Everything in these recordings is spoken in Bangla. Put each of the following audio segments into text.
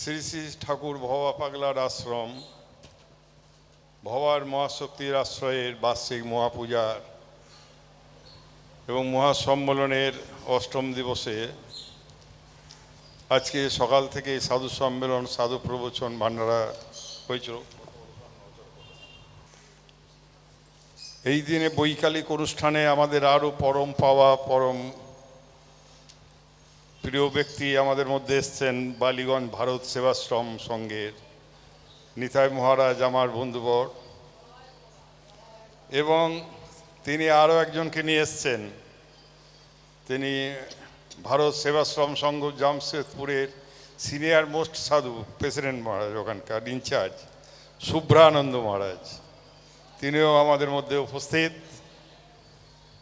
শ্রী শ্রী ঠাকুর ভবা পাগলার আশ্রম ভবার মহাশক্তির আশ্রয়ের বার্ষিক মহাপূজার এবং মহাসম্মেলনের অষ্টম দিবসে আজকে সকাল থেকে সাধু সম্মেলন সাধু প্রবচন ভান্ডারা হয়েছিল। এই দিনে বৈকালিক অনুষ্ঠানে আমাদের আরও পরম পাওয়া পরম প্রিয় ব্যক্তি আমাদের মধ্যে এসছেন বালিগঞ্জ ভারত সেবাশ্রম সংঘের নিতাই মহারাজ, আমার বন্ধুবর, এবং তিনি আরও একজনকে নিয়ে এসছেন। তিনি ভারত সেবাশ্রম সংঘ জামশেদপুরের সিনিয়র মোস্ট সাধু প্রেসিডেন্ট মহারাজ, ওখানকার ইনচার্জ শুভ্রানন্দ মহারাজ, তিনিও আমাদের মধ্যে উপস্থিত।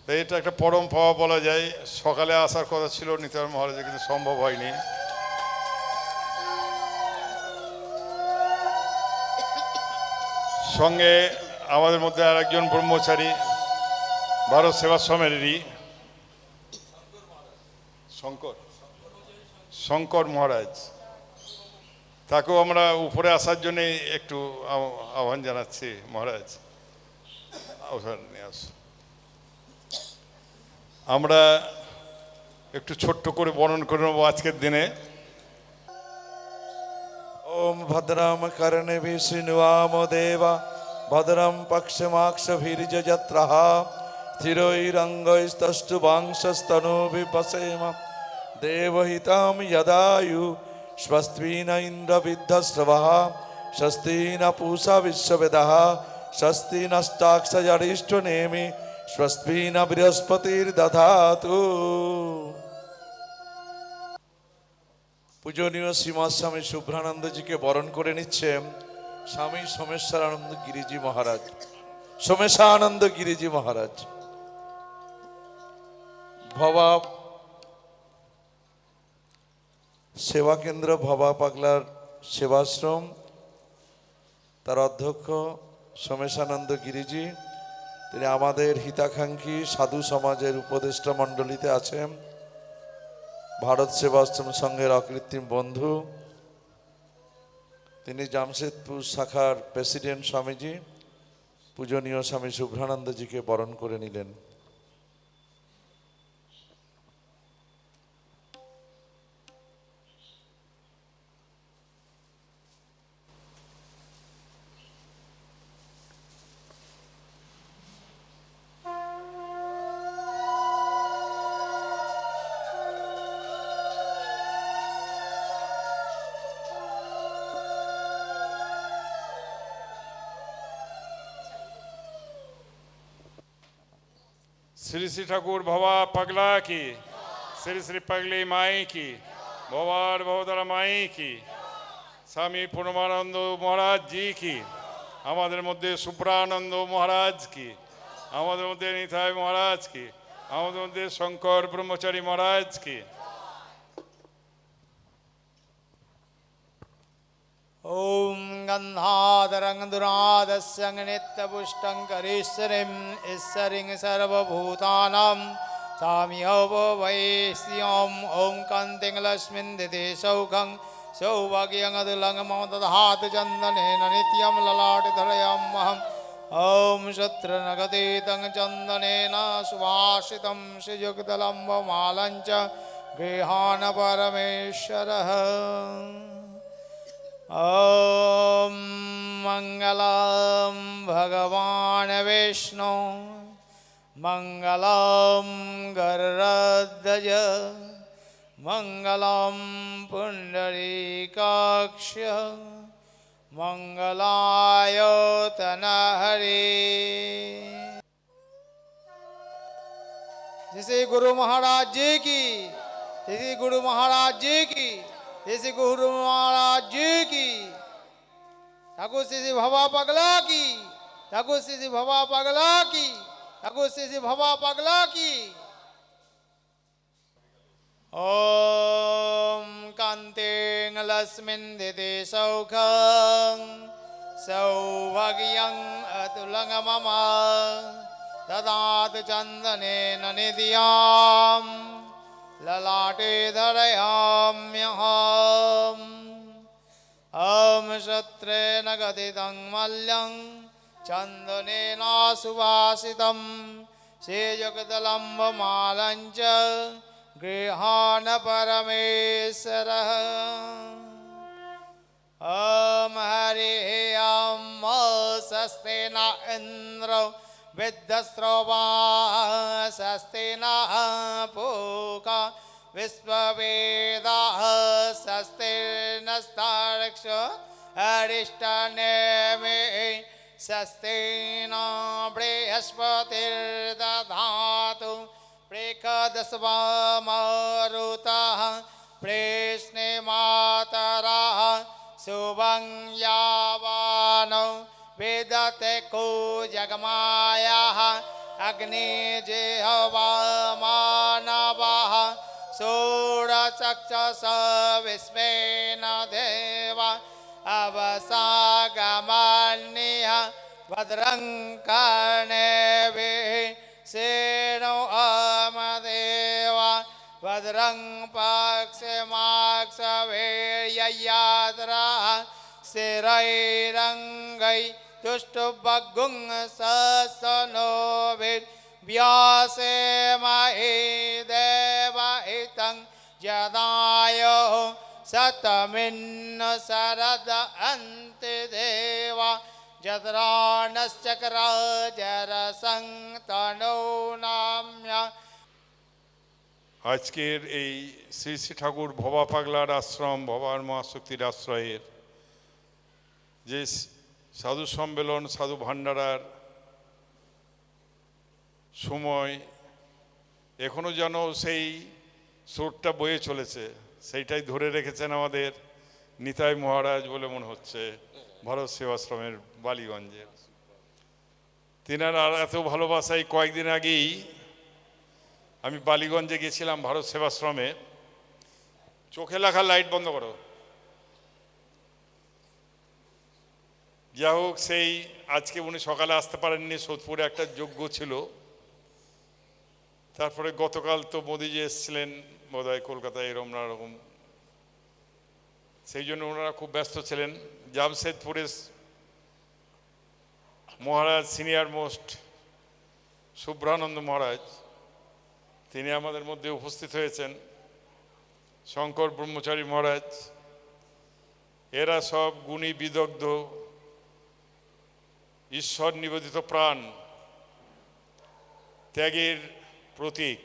এটা একটা পরম পাওয়া বলা যায়। সকালে আসার কথা ছিল নিতাই মহারাজের, কিন্তু সম্ভব হয়নি। সঙ্গে আমাদের মধ্যে আর একজন ব্রহ্মচারী ভারত সেবাশ্রমেরই শঙ্কর মহারাজ, তাকেও আমরা উপরে আসার জন্যে একটু আহ্বান জানাচ্ছি। মহারাজ নিয়ে আস। আমরা একটু ছোট্ট করে বর্ণন করে নেব আজকের দিনে। ওম ভদ্রম কর্ণে বিষ্ণুয়াম দেবা ভদ্রম পক্ষমাক্ষভীর্যজত্রঃ স্থিরৈরঙ্গৈস্তষ্টুবাংশস্তনূভিপসেম দেবহিতাম যদায়ু স্বস্তি ন ইন্দ্রবিদ্ধস্রবः স্বস্তি ন পূষা বিশ্ববেদः স্বস্তি নষ্টাক্ষরিষ্ঠনেমি স্বস্তি ন বৃহস্পতির্দধাতু। পূজনীয় শ্রীমৎ স্বামী শুভ্রানন্দজিকে বরণ করে নিচ্ছেন স্বামী সোমেশ্বরানন্দ গিরিজি মহারাজ। সোমেশানন্দ গিরিজি মহারাজ ভবা সেবা কেন্দ্র ভবা পাগলার সেবাশ্রম, তার অধ্যক্ষ সোমেশানন্দ গিরিজি, তিনি আমাদের হিতাকাঙ্ক্ষী সাধু সমাজের উপদেষ্টা মণ্ডলীতে আছেন। ভারত সেবাশ্রম সংঘের অকৃত্রিম বন্ধু, তিনি জামশেদপুর শাখার প্রেসিডেন্ট স্বামীজি পূজনীয় স্বামী শুভ্রানন্দজিকে বরণ করে নিলেন। শ্রী শ্রী ঠাকুর ভবা পাগলা কি, শ্রী শ্রী পাগলি মাই কি, ভবার ভবতারা মাই কি, স্বামী পূর্ণমানন্দ মহারাজ জি কি, আমাদের মধ্যে শুভ্রানন্দ মহারাজ কি, আমাদের মধ্যে নিতাই মহারাজ কি, আমাদের মধ্যে শঙ্কর ব্রহ্মচারী মহারাজ কি। ओम गंधाधरं दुरादस्यं नित्यपुष्टं करीश्वरीं ईश्वरीं सर्वभूतानां साम्यव वैश्यं ओं कान्तिं लक्ष्मीं दिदे सौखं सौभाग्यं अदुलं मम दधातु चन्दनेन नित्यं ललाटधरयामहम् ओं शत्रुनगतीतं चन्दनेन सुभाषितं श्रीयुक्तलम्बमालं च गृहाण परमेश्वरः। ओम मंगलम भगवान विष्णु मंगलम गरुड़ध्वज मंगलम पुंडरीकाक्ष मंगलायतनहरि। जैसे गुरु महाराज जी की, जैसे गुरु महाराज जी की, जैसे गुरु महाराज जी की, ठाकुर श्री भवा पगला की, ठाकुर श्री भवा पगला की, ठाकुर श्री भवा पगला की। ओम कांतिं लक्ष्मीं दिदे सौखं सौभाग्यं अतुलं मम ददातु चन्दनेन निधियाम् ललाटे धरयाम्यहम् ॐ शत्रेण गदितं मल्यं चन्दनेन सुवासितं श्रीजगदलम्बमालं च गृहाण परमेश्वरः ॐ हरिः ॐ स्वस्ति न इन्द्रो विद्यस्रवा स्वस्ति नः पूषा विश्ववेदाः स्वस्ति नस्तार्क्ष्यो अरिष्टनेमि स्वस्ति न बृहस्पतिर्दधातु प्रेकदस्वा मारुतः प्रेष्णे मातरः शुभं यावानो वेदते को जगमायाः अग्निजिह्वा मानवः षोडचक्षुष विश्वेन देवा अवसागमन्यः भद्रं कर्णेभिः शृणु देवा भद्रं पक्षमाक्षवीर्ययाद्रः स्थिरैरङ्गै तुष्टुभगुं सस्तनोभिर्व्यासेमहि देवहितं जदायुः शतमिन्न शरद अन्ति देवा जद्राणश्चक्र जरसंतनो नाम्य। আজকের এই শ্রী শ্রী ঠাকুর ভবা পাগলার আশ্রম ভবার মহাশক্তির আশ্রয়ের যে সাধু সম্মেলন সাধু ভান্ডারার সময় এখনো যেন সেই স্রোতটা বয়ে চলেছে, সেইটাই ধরে রেখেছেন আমাদের নিতাই মহারাজ বলে মনে হচ্ছে ভারত সেবাশ্রমের বালিগঞ্জের। তিনার আর এত ভালোবাসায় কয়েকদিন আগেই আমি বালিগঞ্জে গেছিলাম ভারত সেবাশ্রমে। চোখে লেখা লাইট বন্ধ করো। যা হোক, সেই আজকে উনি সকালে আসতে পারেননি, সোদপুরে একটা যজ্ঞ ছিল। তারপরে গতকাল তো মোদিজি এসেছিলেন বোধহয় কলকাতায়, এরকম না রকম, সেই জন্য ওনারা খুব ব্যস্ত ছিলেন। জামশেদপুরের মহারাজ সিনিয়র মোস্ট শুভ্রানন্দ মহারাজ তিনি আমাদের মধ্যে উপস্থিত হয়েছেন, শঙ্কর ব্রহ্মচারী মহারাজ, এরা সব গুণী বিদগ্ধ ঈশ্বর নিবেদিত প্রাণ, ত্যাগের প্রতীক।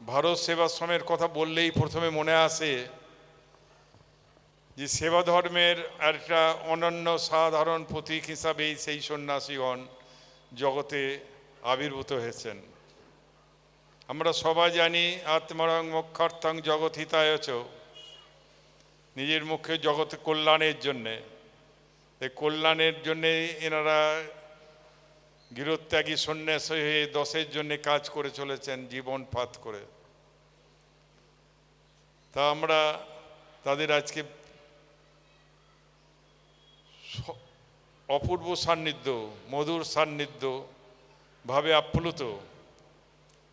ভারত সেবাশ্রমের কথা বললেই প্রথমে মনে আসে যে সেবা ধর্মের একটা অনন্য সাধারণ প্রতীক হিসাবেই সেই সন্ন্যাসীগণ জগতে আবির্ভূত হয়েছেন। আমরা সবাই জানি আত্মরং মোক্ষার্থং জগৎ হিতায় চ, নিজের মুখে জগৎ কল্যাণের জন্যে, এই কল্যাণের জন্যে এনারা গৃহত্যাগী সন্ন্যাসী হয়ে দশের জন্যে কাজ করে চলেছেন জীবন পাত করে। তা আমরা তাদের আজকে অপূর্ব সান্নিধ্য, মধুর সান্নিধ্য ভাবে আপ্লুত।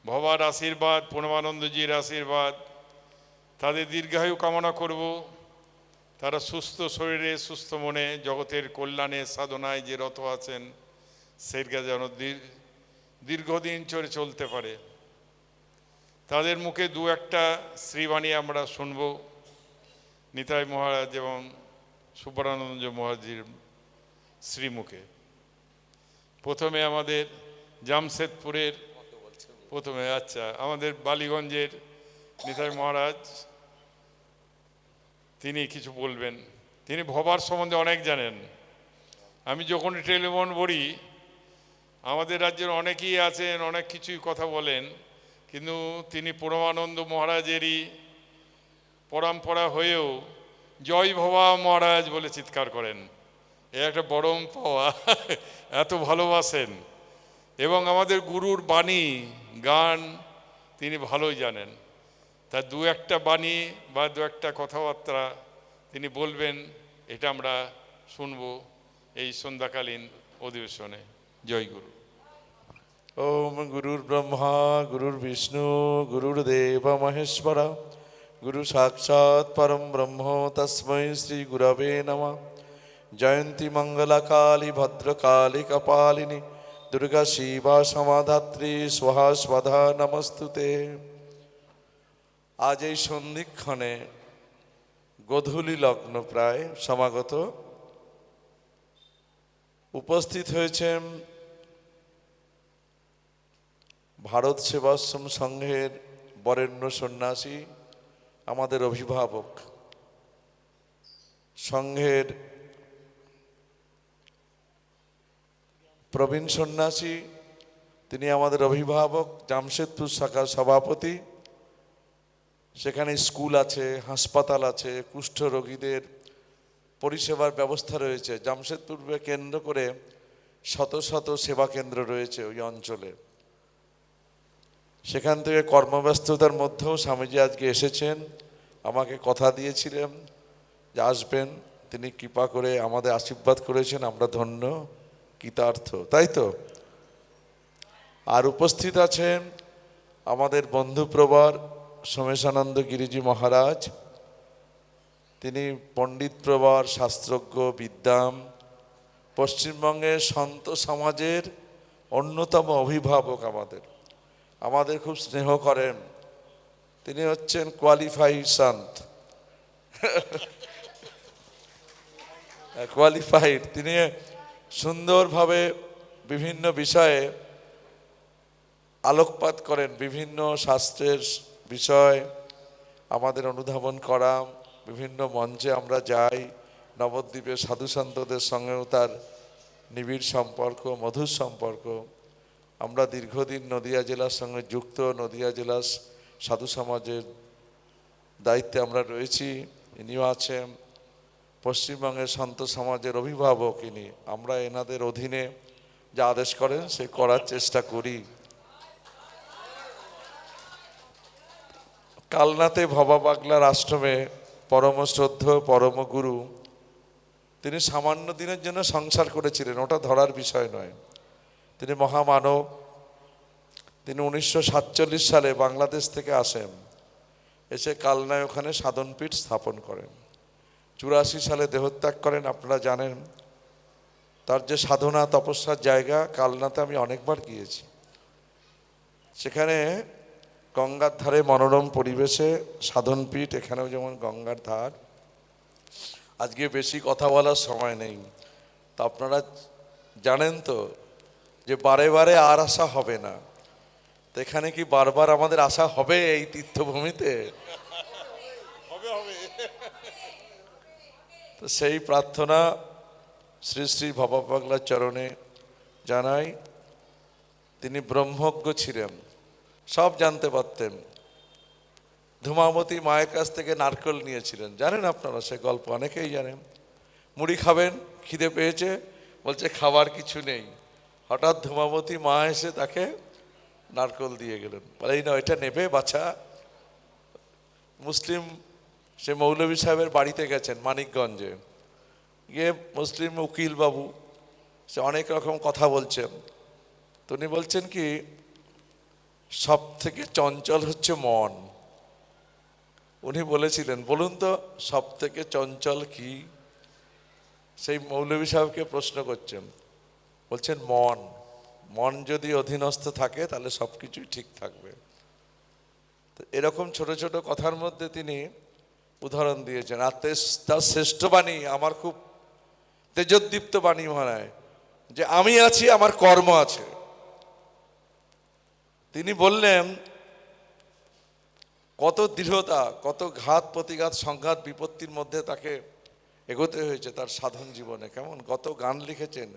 ভবার আশীর্বাদ, পরমানন্দজির আশীর্বাদ, তাদের দীর্ঘায়ু কামনা করব। তারা সুস্থ শরীরে সুস্থ মনে জগতের কল্যাণে সাধনায় যে রত আছেন সেটা যেন দীর্ঘদিন চলে চলতে পারে। তাদের মুখে দু একটা শ্রীবাণী আমরা শুনব নিতাই মহারাজ এবং সুব্রানন্দ মহারাজের শ্রীমুখে। প্রথমে আমাদের জামশেদপুরের আমাদের বালিগঞ্জের নিতাই মহারাজ তিনি কিছু বলবেন। তিনি ভবার সম্বন্ধে অনেক জানেন। আমি যখন টেলিফোন বলি, আমাদের রাজ্যের অনেকেই আছেন, অনেক কিছুই কথা বলেন, কিন্তু তিনি পরমানন্দ মহারাজেরই পরম্পরা হয়েও জয় ভবা মহারাজ বলে চিৎকার করেন। এ একটা বরম পাওয়া, এত ভালোবাসেন। এবং আমাদের গুরুর বাণী গান তিনি ভালোই জানেন। তার দু একটা বাণী বা দু একটা কথাবার্তা তিনি বলবেন, এটা আমরা শুনব এই সন্ধ্যাকালীন অধিবেশনে। জয় গুরু। ওম গুরুর ব্রহ্মা গুরুর বিষ্ণু গুরুর্দেব মহেশ্বর গুরু সাক্ষাৎ পরম ব্রহ্ম তস্मै শ্রী গুরবে নমঃ। জয়ন্তী মঙ্গলা কালী ভদ্রকালী কপালিনী দুর্গা শিবা সমাধাত্রী স্বাহা স্বধা নমস্তুতে। আজ এই সন্ধিক্ষণে গোধূলি লগ্ন প্রায় সমাগত, উপস্থিত হয়েছেন ভারত সেবাশ্রম সংঘের বরেণ্য সন্ন্যাসী, আমাদের অভিভাবক, সংঘের প্রবীণ সন্ন্যাসী, তিনি আমাদের অভিভাবক, জামশেদপুর শাখার সভাপতি। সেখানে স্কুল আছে, হাসপাতাল আছে, কুষ্ঠ রোগীদের পরিষেবার ব্যবস্থা রয়েছে। জামশেদপুরকে কেন্দ্র করে শত শত সেবা কেন্দ্র রয়েছে ওই অঞ্চলে। সেখান থেকে কর্মব্যস্ততার মধ্যেও স্বামীজি আজকে এসেছেন, আমাকে কথা দিয়েছিলেন যে আসবেন। তিনি কৃপা করে আমাদের আশীর্বাদ করেছেন, আমরা ধন্য কৃতার্থ, তাই তো। আর উপস্থিত আছেন আমাদের বন্ধুপ্রবর সোমেশানন্দ গিরিজি মহারাজ। তিনি পণ্ডিত প্রবর, শাস্ত্রজ্ঞ, বিদ্বান, পশ্চিমবঙ্গের সন্ত সমাজের অন্যতম অভিভাবক। আমাদের খুব স্নেহ করেন। তিনি হচ্ছেন কোয়ালিফাইড সন্ত, কোয়ালিফাইড। তিনি সুন্দরভাবে বিভিন্ন বিষয়ে আলোকপাত করেন, বিভিন্ন শাস্ত্রের বিষয় আমাদের অনুধাবন করা। বিভিন্ন মঞ্চে আমরা যাই, নবদ্বীপের সাধু সন্তদের সঙ্গেও তার নিবিড় সম্পর্ক, মধুর সম্পর্ক। আমরা দীর্ঘদিন নদিয়া জেলার সঙ্গে যুক্ত, নদিয়া জেলার সাধু সমাজের দায়িত্বে আমরা রয়েছি। ইনিও আছেন পশ্চিমবঙ্গের সন্ত সমাজের অভিভাবক। ইনি, আমরা এনাদের অধীনে যা আদেশ করেন সে করার চেষ্টা করি। কালনাতে ভবা পাগলার আশ্রমে পরম শ্রদ্ধ পরম গুরু, তিনি সামান্য দিনের জন্য সংসার করেছিলেন, ওটা ধরার বিষয় নয়। তিনি মহামানব। তিনি 1947 সালে বাংলাদেশ থেকে আসেন, এসে কালনায় ওখানে সাধনপীঠ স্থাপন করেন। 84 সালে দেহত্যাগ করেন, আপনারা জানেন। তার যে সাধনা তপস্যার জায়গা কালনাতে আমি অনেকবার গিয়েছি। সেখানে গঙ্গার ধারে মনোরম পরিবেশে সাধনপীঠ, এখানেও যেমন গঙ্গার ধার। আজকে বেশি কথা বলার সময় নেই। তা আপনারা জানেন তো যে বারে বারে আর আসা হবে না। তো এখানে কি বারবার আমাদের আসা হবে এই তীর্থভূমিতে? তো সেই প্রার্থনা শ্রী শ্রী ভবা পাগলার চরণে জানাই। তিনি ব্রহ্মজ্ঞ ছিলেন, সব জানতে পারতেন। ধূমাবতী মায়ের কাছ থেকে নারকেল নিয়েছিলেন, জানেন আপনারা সে গল্প, অনেকেই জানেন। মুড়ি খাবেন, খিদে পেয়েছে, বলছে খাবার কিছু নেই। হঠাৎ ধূমাবতী মা এসে তাকে নারকেল দিয়ে গেলেন, বলে এই না, এটা নেবে বাছা। মুসলিম সে মৌলভী সাহেবের বাড়িতে গেছেন মানিকগঞ্জে, গিয়ে মুসলিম উকিল বাবু সে অনেক রকম কথা বলছেন। তো উনি বলছেন কি, সব থেকে চঞ্চল হচ্ছে মন। উনি বলেছিলেন, বলুন তো সব থেকে চঞ্চল কি? সেই মৌলভী সাহেবকে প্রশ্ন করছেন, বলছেন মন। মন যদি অধীনস্থ থাকে তাহলে সব কিছুই ঠিক থাকবে। তো এরকম ছোট ছোট কথার মধ্যে তিনি উদাহরণ দিয়েছেন। আর তার শ্রেষ্ঠ বাণী আমার খুব তেজোদ্দীপ্ত বাণী মনে হয়, যে আমি আছি, আমার কর্ম আছে। তিনি বললেন কত দৃঢ়তা, কত ঘাত প্রতিঘাত, সংঘাত, বিপত্তির মধ্যে তাকে এগোতে হয়েছে তার সাধন জীবনে। কেমন কত গান লিখেছেন,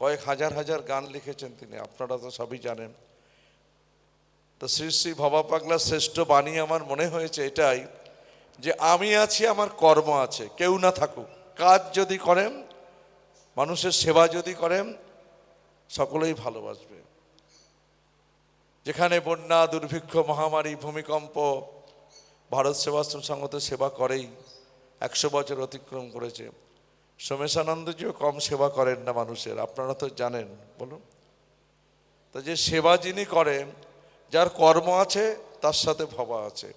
কয়েক হাজার হাজার গান লিখেছেন তিনি, আপনারা তো সবই জানেন। তো শ্রী শ্রী ভবা পাগলার শ্রেষ্ঠ বাণী আমার মনে হয়েছে এটাই, যে আমি আছি, আমার কর্ম আছে। কেউ না থাকুক, কাজ যদি করেন, মানুষের সেবা যদি করেন, সকলেই ভালোবাসবে। যেখানে বন্যা, দুর্ভিক্ষ, মহামারী, ভূমিকম্প, ভারত সেবাশ্রম সংঘ তো সেবা করেই, 100 বছর অতিক্রম করেছে। সোমেশানন্দজিও কম সেবা করেন না মানুষের, আপনারা তো জানেন। বলুন তো, যে সেবা যিনি করেন, যার কর্ম আছে তার সাথে ভবা আছে।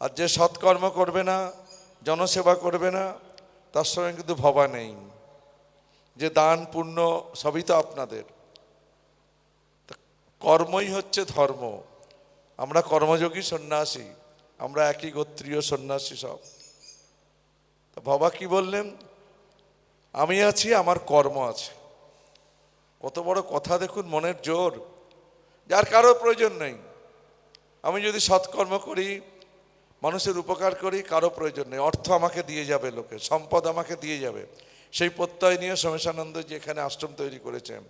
আর যে সৎকর্ম করবে না, জনসেবা করবে না, তার সঙ্গে কিন্তু ভবা নেই। যে দান পুণ্য সবই তো আপনাদের, কর্মই হচ্ছে ধর্ম। আমরা কর্মযোগী সন্ন্যাসী, আমরা একই গোত্রীয় সন্ন্যাসী সব। তা বাবা কি বললেন, আমি আছি, আমার কর্ম আছে। কত বড় কথা দেখুন, মনের জোর। যার কারো প্রয়োজন নেই। আমি যদি সৎকর্ম করি, মানুষের উপকার করি, কারো প্রয়োজন নেই। অর্থ আমাকে দিয়ে যাবে লোকে, সম্পদ আমাকে দিয়ে যাবে, সেই প্রত্যয় নিয়ে সোমেশানন্দ যে এখানে আশ্রম তৈরি করেছেন,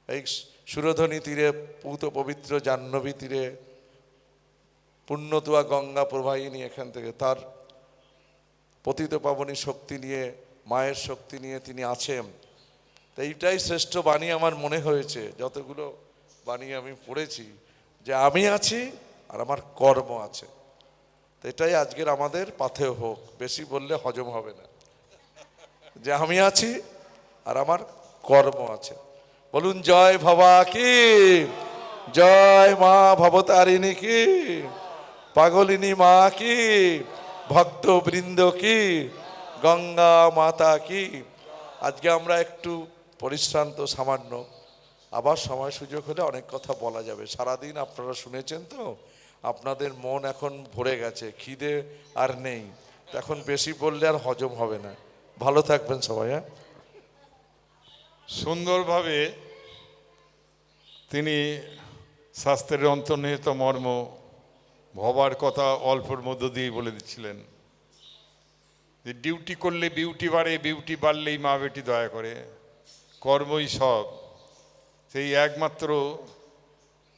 এই সুরধনী তীরে, পূত পবিত্র জাহ্নবী তীরে, পুণ্যতুয়া গঙ্গা প্রবাহিনী, এখান থেকে তার পতিত পাবনী শক্তি নিয়ে, মায়ের শক্তি নিয়ে তিনি আছেন। তো এইটাই শ্রেষ্ঠ বাণী আমার মনে হয়েছে, যতগুলো বাণী আমি পড়েছি, যে আমি আছি আর আমার কর্ম আছে। তো এটাই আজকের আমাদের পাথেয় হোক, বেশি বললে হজম হবে না, যে আমি আছি আর আমার কর্ম আছে। বলুন জয় ভবা কি, জয় মা ভবতারিণী কি, পাগলিনী মা কি, ভক্তবৃন্দ কি, গঙ্গা মাতা কি। আজকে আমরা একটু পরিশ্রান্ত সামান্য, আবার সময় সুযোগ হলে অনেক কথা বলা যাবে। সারাদিন আপনারা শুনেছেন তো, আপনাদের মন এখন ভরে গেছে, খিদে আর নেই। এখন বেশি বললে আর হজম হবে না। ভালো থাকবেন সবাই। হ্যাঁ, সুন্দরভাবে তিনি শাস্ত্রের অন্তর্নিহিত মর্ম, ভবার কথা অল্পর মধ্য দিয়ে বলে দিচ্ছিলেন। যে ডিউটি করলে বিউটি বাড়ে, বিউটি বাড়লেই মা বেটি দয়া করে, কর্মই সব। সেই একমাত্র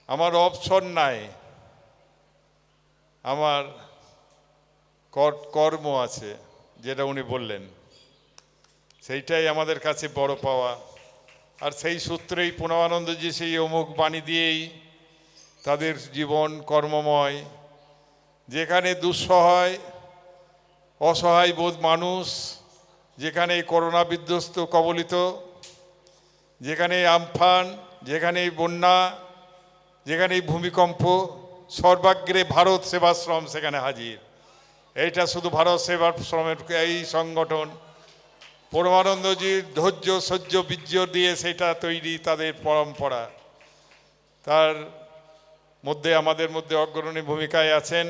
আমার অপশন নাই, আমার কর্ম আছে, যেটা উনি বললেন, সেইটাই আমাদের কাছে বড় পাওয়া। আর সেই সূত্রেই প্রণবানন্দজি সেই অমুক বাণী দিয়েই তাদের জীবন কর্মময়। যেখানে দুঃসহায় অসহায় বোধ মানুষ, যেখানে করোনা বিধ্বস্ত কবলিত, যেখানে আমফান, যেখানে বন্যা, যেখানে ভূমিকম্প, সর্বাগ্রে ভারত সেবাশ্রম সেখানে হাজির। এইটা শুধু ভারত সেবাশ্রমের এই সংগঠন, পরমানন্দজির ধৈর্য সহ্য বীর্য দিয়ে সেটা তৈরি, তাদের পরম্পরা। তার মধ্যে আমাদের মধ্যে অগ্রণী ভূমিকায় আছেন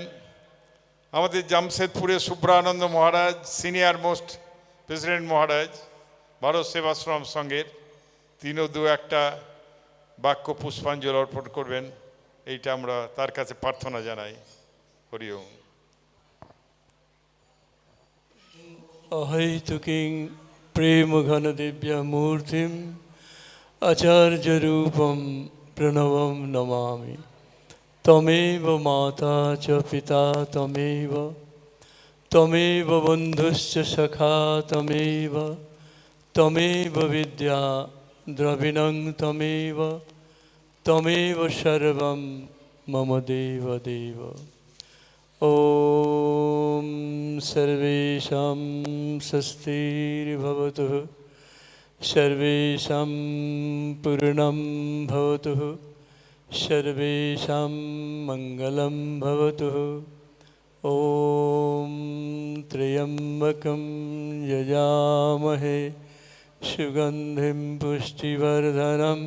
আমাদের জামশেদপুরের সুব্রানন্দ মহারাজ, সিনিয়র মোস্ট প্রেসিডেন্ট মহারাজ ভারত সেবাশ্রম সংঘের। তিনিও দু একটা বাক্য পুষ্পাঞ্জলি অর্পণ করবেন, এইটা আমরা তার কাছে প্রার্থনা জানাই। হরি ওম। अहैतुकीं प्रेमघनदिव्यमूर्तिम् आचार्यरूपं प्रणवं नमामि। त्वमेव माता च पिता त्वमेव, त्वमेव बन्धुश्च सखा त्वमेव, त्वमेव विद्या द्रविणं त्वमेव, त्वमेव सर्वं मम देव देव। ॐ सर्वेषां स्वस्तिर्भवतु, सर्वेषां पूर्णं भवतु, सर्वेषां मङ्गलं भवतु। ॐ त्र्यम्बकं यजामहे सुगन्धिं पुष्टिवर्धनम्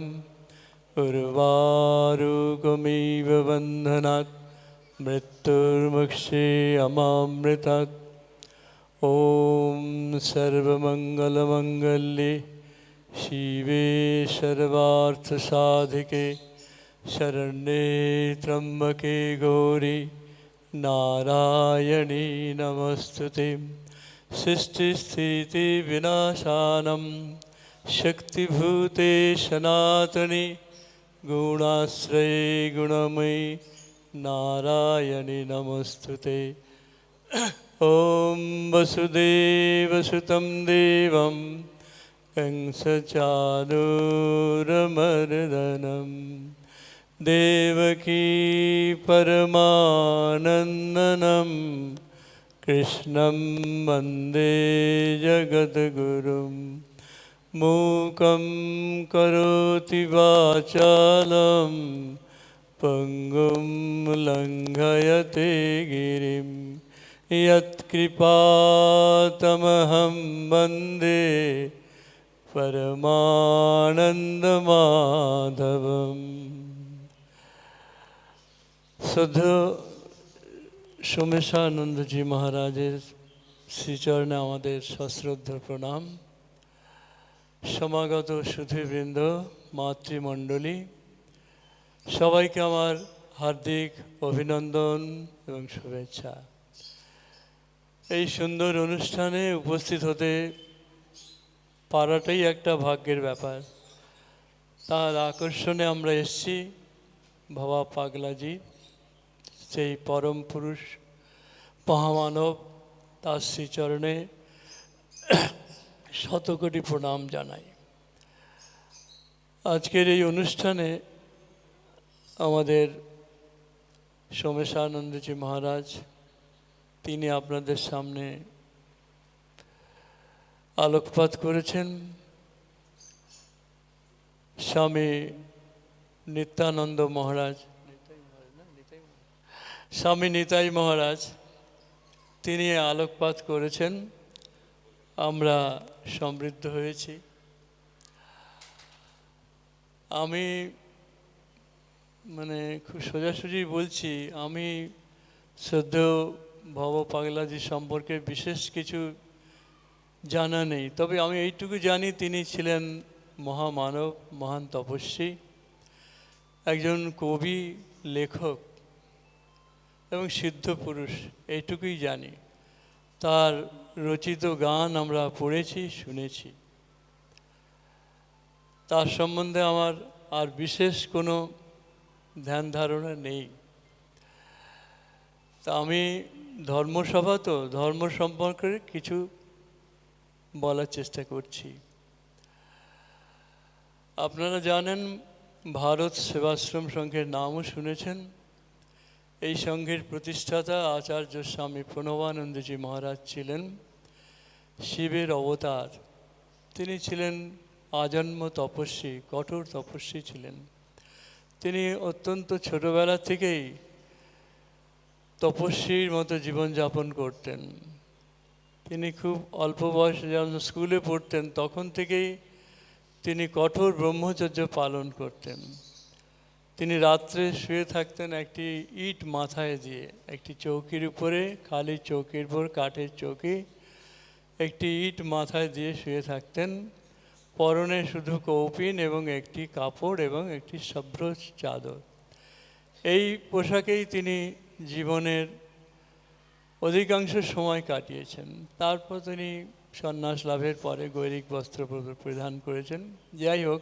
उर्वारुकमिव बन्धनात् मृत्युर्मुक्षे अमामृतात्। ॐ सर्वमङ्गलमङ्गल्ये शिवे सर्वार्थसाधिके शरण्ये त्र्यम्बके गौरी नारायणी नमस्तुते। सृष्टिस्थितिविनाशानं शक्तिभूते सनातने गुणाश्रये गुणमयी नारायणी नमस्तुते। ॐ वसुदेवसुतं देवं कंसचाणूरमर्दनं देवकी परमानन्दनं कृष्णं वन्दे जगद्गुरुं। मूकं करोति वाचालं পঙ্গুম লঙ্ঘয়তে গিরিম यत्कृपातमहं वन्दे परमानन्दमाधवम्। শুদ্ধ সোমেশানন্দজি মহারাজের শ্রীচরণে আমাদের সশ্রদ্ধ প্রণাম। সমাগত সুধীবৃন্দ, মাতৃমণ্ডলী, সবাইকে আমার হার্দিক অভিনন্দন এবং শুভেচ্ছা। এই সুন্দর অনুষ্ঠানে উপস্থিত হতে পারাটাই একটা ভাগ্যের ব্যাপার। তার আকর্ষণে আমরা এসেছি বাবা পাগলাজি, সেই পরম পুরুষ মহামানব, তার শ্রীচরণে শতকোটি প্রণাম জানাই। আজকের এই অনুষ্ঠানে আমাদের সোমেশানন্দজি মহারাজ, তিনি আপনাদের সামনে আলোকপাত করেছেন। স্বামী নিত্যানন্দ মহারাজ, স্বামী নিতাই মহারাজ, তিনি আলোকপাত করেছেন। আমরা সমৃদ্ধ হয়েছি। আমি খুব সোজাসুজি বলছি, আমি শ্রদ্ধেয় ভব পাগলাজি সম্পর্কে বিশেষ কিছু জানা নেই, তবে আমি এইটুকু জানি তিনি ছিলেন মহামানব, মহান তপস্বী, একজন কবি, লেখক এবং সিদ্ধ পুরুষ, এইটুকুই জানি। তার রচিত গান আমরা পড়েছি, শুনেছি। তার সম্বন্ধে আমার আর বিশেষ কোনো ধ্যান ধারণা নেই। তা আমি ধর্মসভা, তো ধর্ম সম্পর্কে কিছু বলার চেষ্টা করছি। আপনারা জানেন, ভারত সেবাশ্রম সংঘের নামও শুনেছেন। এই সংঘের প্রতিষ্ঠাতা আচার্য স্বামী প্রণবানন্দজি মহারাজ ছিলেন শিবের অবতার। তিনি ছিলেন আজন্ম তপস্বী, কঠোর তপস্বী ছিলেন। তিনি অত্যন্ত ছোটবেলা থেকেই তপস্বীর মতো জীবনযাপন করতেন। তিনি খুব অল্প বয়সে যখন স্কুলে পড়তেন, তখন থেকেই তিনি কঠোর ব্রহ্মচর্য পালন করতেন। তিনি রাত্রে শুয়ে থাকতেন একটি ইট মাথায় দিয়ে, একটি চৌকির উপরে, খালি চৌকির উপর, কাঠের চৌকি, একটি ইট মাথায় দিয়ে শুয়ে থাকতেন। পরনে শুধু কৌপিন এবং একটি কাপড় এবং একটি শুভ্র চাদর। এই পোশাকেই তিনি জীবনের অধিকাংশ সময় কাটিয়েছেন। তারপর তিনি সন্ন্যাস লাভের পরে গৈরিক বস্ত্র পরিধান করেছেন। যাই হোক,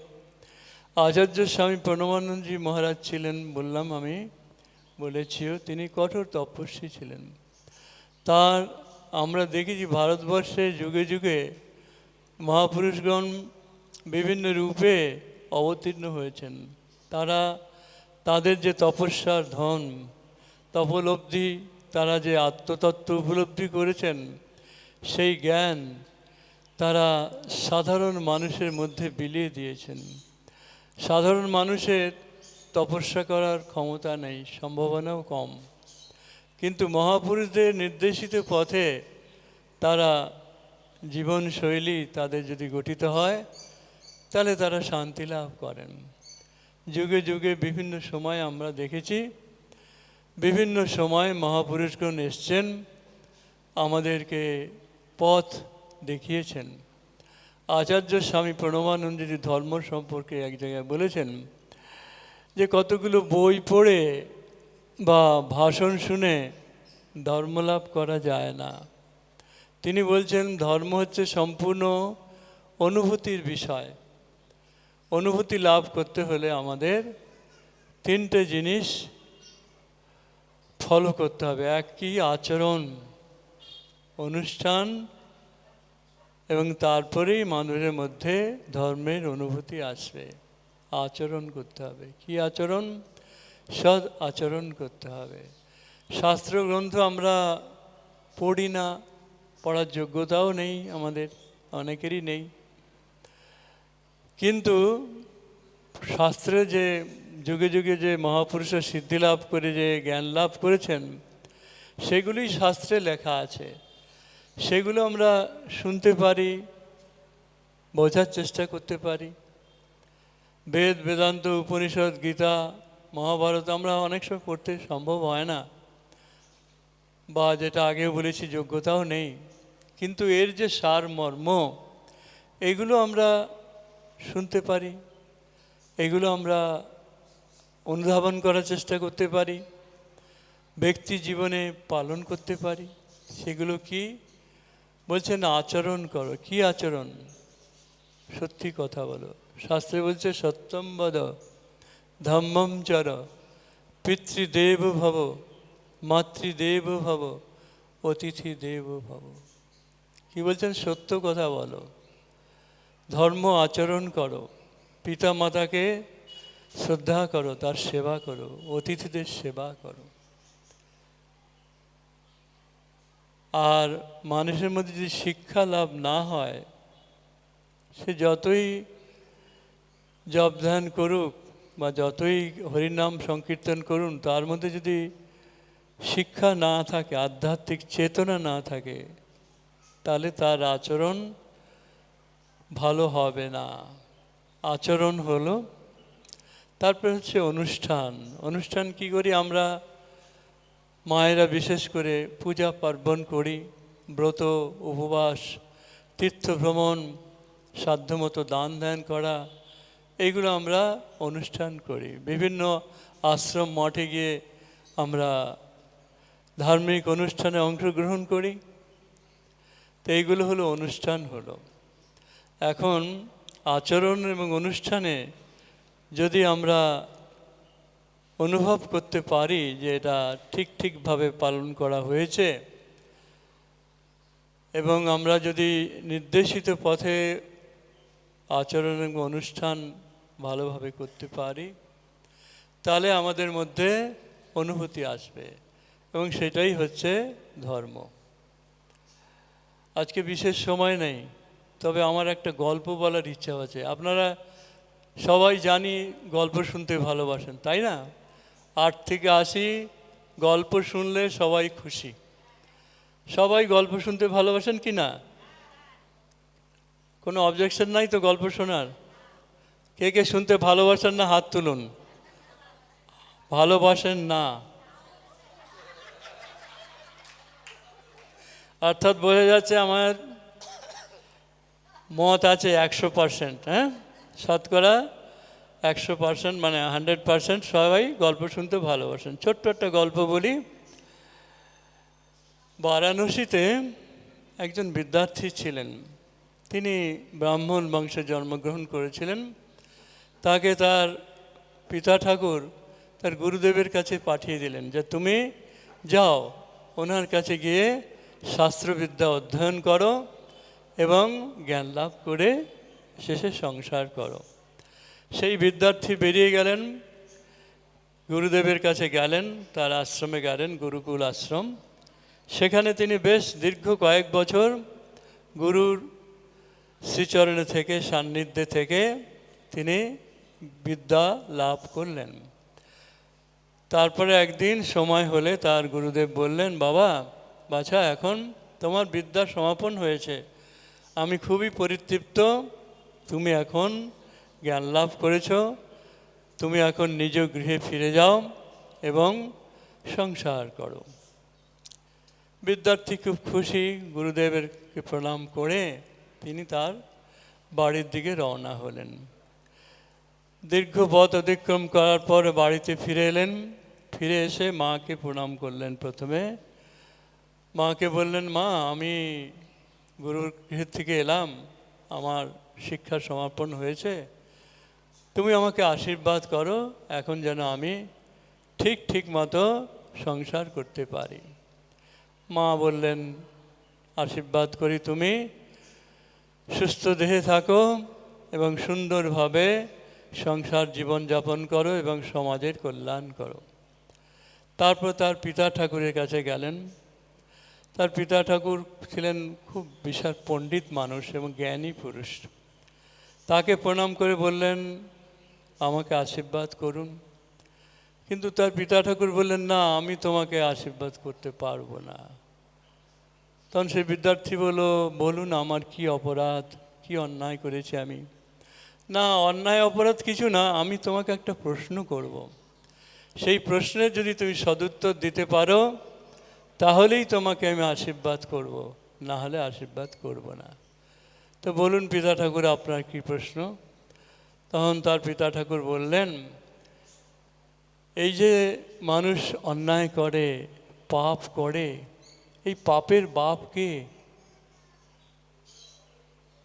আচার্য স্বামী প্রণবানন্দজি মহারাজ ছিলেন, বললাম, আমি বলেছিও, তিনি কঠোর তপস্বী ছিলেন। তার আমরা দেখেছি ভারতবর্ষে যুগে যুগে মহাপুরুষগণ বিভিন্ন রূপে অবতীর্ণ হয়েছেন। তারা তাদের যে তপস্যার ধন, তপোলব্ধি, তারা যে আত্মতত্ত্ব উপলব্ধি করেছেন, সেই জ্ঞান তারা সাধারণ মানুষের মধ্যে বিলিয়ে দিয়েছেন। সাধারণ মানুষের তপস্যা করার ক্ষমতা নেই, সম্ভাবনাও কম, কিন্তু মহাপুরুষদের নির্দেশিত পথে তারা জীবনশৈলী তাদের যদি গঠিত হয়, তাহলে তারা শান্তি লাভ করেন। যুগে যুগে বিভিন্ন সময় আমরা দেখেছি, বিভিন্ন সময় মহাপুরুষগণ এসছেন, আমাদেরকে পথ দেখিয়েছেন। আচার্য স্বামী প্রণবানন্দজি ধর্ম সম্পর্কে এক জায়গায় বলেছেন যে কতগুলো বই পড়ে বা ভাষণ শুনে ধর্মলাভ করা যায় না। তিনি বলছেন, ধর্ম হচ্ছে সম্পূর্ণ অনুভূতির বিষয়। অনুভূতি লাভ করতে হলে আমাদের তিনটে জিনিস ফলো করতে হবে। এক কি? আচরণ, অনুষ্ঠান, এবং তারপরেই মানুষের মধ্যে ধর্মের অনুভূতি আসবে। আচরণ করতে হবে। কি আচরণ? সৎ আচরণ করতে হবে। শাস্ত্রগ্রন্থ আমরা পড়ি না, পড়ার যোগ্যতাও নেই, আমাদের অনেকেরই নেই। কিন্তু শাস্ত্রে যে যুগে যুগে যে মহাপুরুষের সিদ্ধি লাভ করে যে জ্ঞান লাভ করেছেন, সেগুলি শাস্ত্রে লেখা আছে। সেগুলো আমরা শুনতে পারি, বোঝার চেষ্টা করতে পারি। বেদ, বেদান্ত, উপনিষদ, গীতা, মহাভারত আমরা অনেক সময় পড়তে সম্ভব হয় না, বা যেটা আগেও বলেছি যোগ্যতাও নেই, কিন্তু এর যে সারমর্ম এগুলো আমরা শুনতে পারি, এগুলো আমরা অনুধাবন করার চেষ্টা করতে পারি, ব্যক্তি জীবনে পালন করতে পারি। সেগুলো কি বলছেন? আচরণ করো। কি আচরণ? সত্যি কথা বলো। শাস্ত্রে বলছে সত্যম বদ, ধম্মম চর, পিতৃদেব ভব, মাতৃদেব ভব, অতিথি দেব ভব। কি বলছেন? সত্য কথা বলো, ধর্ম আচরণ করো, পিতা মাতাকে শ্রদ্ধা করো, তার সেবা করো, অতিথিদের সেবা করো। আর মানুষের মধ্যে যদি শিক্ষা লাভ না হয়, সে যতই জপ ধ্যান করুক বা যতই হরিনাম সংকীর্তন করুন, তার মধ্যে যদি শিক্ষা না থাকে, আধ্যাত্মিক চেতনা না থাকে, তাহলে তার আচরণ ভালো হবে না। আচরণ হলো, তারপর হচ্ছে অনুষ্ঠান। অনুষ্ঠান কি করি আমরা? মায়েরা বিশেষ করে পূজা পার্বণ করি, ব্রত, উপবাস, তীর্থ ভ্রমণ, সাধ্যমতো দান ধ্যান করা, এইগুলো আমরা অনুষ্ঠান করি। বিভিন্ন আশ্রম মঠে গিয়ে আমরা ধার্মিক অনুষ্ঠানে অংশগ্রহণ করি। তো এইগুলো হলো অনুষ্ঠান হলো। এখন আচরণ এবং অনুষ্ঠানে যদি আমরা অনুভব করতে পারি যে এটা ঠিকভাবে পালন করা হয়েছে, এবং আমরা যদি নির্দেশিত পথে আচরণ এবং অনুষ্ঠান ভালোভাবে করতে পারি, তাহলে আমাদের মধ্যে অনুভূতি আসবে, এবং সেটাই হচ্ছে ধর্ম। আজকে বিশেষ সময় নেই, তবে আমার একটা গল্প বলার ইচ্ছা আছে। আপনারা সবাই জানি গল্প শুনতে ভালোবাসেন, তাই না? 8 থেকে 80 গল্প শুনলে সবাই খুশি। সবাই গল্প শুনতে ভালোবাসেন কি না? কোনো অবজেকশন নাই তো গল্প শোনার? কে কে শুনতে ভালোবাসেন না হাত তুলুন। ভালোবাসেন না অর্থাৎ বোঝা যাচ্ছে আমার মত আছে 100%। হ্যাঁ, শতকরা 100%, মানে 100% সবাই গল্প শুনতে ভালোবাসেন। ছোট্ট একটা গল্প বলি। বারাণসীতে একজন বিদ্যার্থী ছিলেন। তিনি ব্রাহ্মণ বংশে জন্মগ্রহণ করেছিলেন। তাকে তার পিতা ঠাকুর তার গুরুদেবের কাছে পাঠিয়ে দিলেন যে তুমি যাও, ওনার কাছে গিয়ে শাস্ত্রবিদ্যা অধ্যয়ন করো এবং জ্ঞান লাভ করে শেষে সংসার করো। সেই বিদ্যার্থী বেরিয়ে গেলেন, গুরুদেবের কাছে গেলেন, তার আশ্রমে গেলেন, গুরুকুল আশ্রম। সেখানে তিনি বেশ দীর্ঘ কয়েক বছর গুরুর শ্রীচরণে থেকে, সান্নিধ্যে থেকে তিনি বিদ্যা লাভ করলেন। তারপরে একদিন সময় হলে তার গুরুদেব বললেন, বাবা বাছা, এখন তোমার বিদ্যা সমাপন হয়েছে, আমি খুবই পরিতৃপ্ত, তুমি এখন জ্ঞান লাভ করেছ, তুমি এখন নিজ গৃহে ফিরে যাও এবং সংসার করো। বিদ্যার্থী খুব খুশি, গুরুদেবেরকে প্রণাম করে তিনি তার বাড়ির দিকে রওনা হলেন। দীর্ঘ পথ অতিক্রম করার পর বাড়িতে ফিরে এলেন। ফিরে এসে মাকে প্রণাম করলেন। প্রথমে মাকে বললেন, মা আমি গুরুর গৃহ থেকে এলাম, আমার শিক্ষা সমাপন হয়েছে, তুমি আমাকে আশীর্বাদ করো, এখন যেন আমি ঠিক মতো সংসার করতে পারি। মা বললেন, আশীর্বাদ করি, তুমি সুস্থ দেহে থাকো এবং সুন্দরভাবে সংসার জীবন যাপন করো এবং সমাজের কল্যাণ করো। তারপর তার পিতা ঠাকুরের কাছে গেলেন। তার পিতা ঠাকুর ছিলেন খুব বিশাল পণ্ডিত মানুষ এবং জ্ঞানী পুরুষ। তাকে প্রণাম করে বললেন, আমাকে আশীর্বাদ করুন। কিন্তু তার পিতা ঠাকুর বললেন, না, আমি তোমাকে আশীর্বাদ করতে পারবো না। তখন সেই বিদ্যার্থী বলুন আমার কি অপরাধ, কি অন্যায় করেছি আমি? না, অন্যায় অপরাধ কিছু না, আমি তোমাকে একটা প্রশ্ন করব। সেই প্রশ্নের যদি তুমি সদুত্তর দিতে পারো তাহলেই তোমাকে আমি আশীর্বাদ করব, না হলে আশীর্বাদ করব না। তো বলুন পিতা ঠাকুর, আপনার কি প্রশ্ন? তখন তার পিতা ঠাকুর বললেন, এই যে মানুষ অন্যায় করে, পাপ করে, এই পাপের বাপ কে?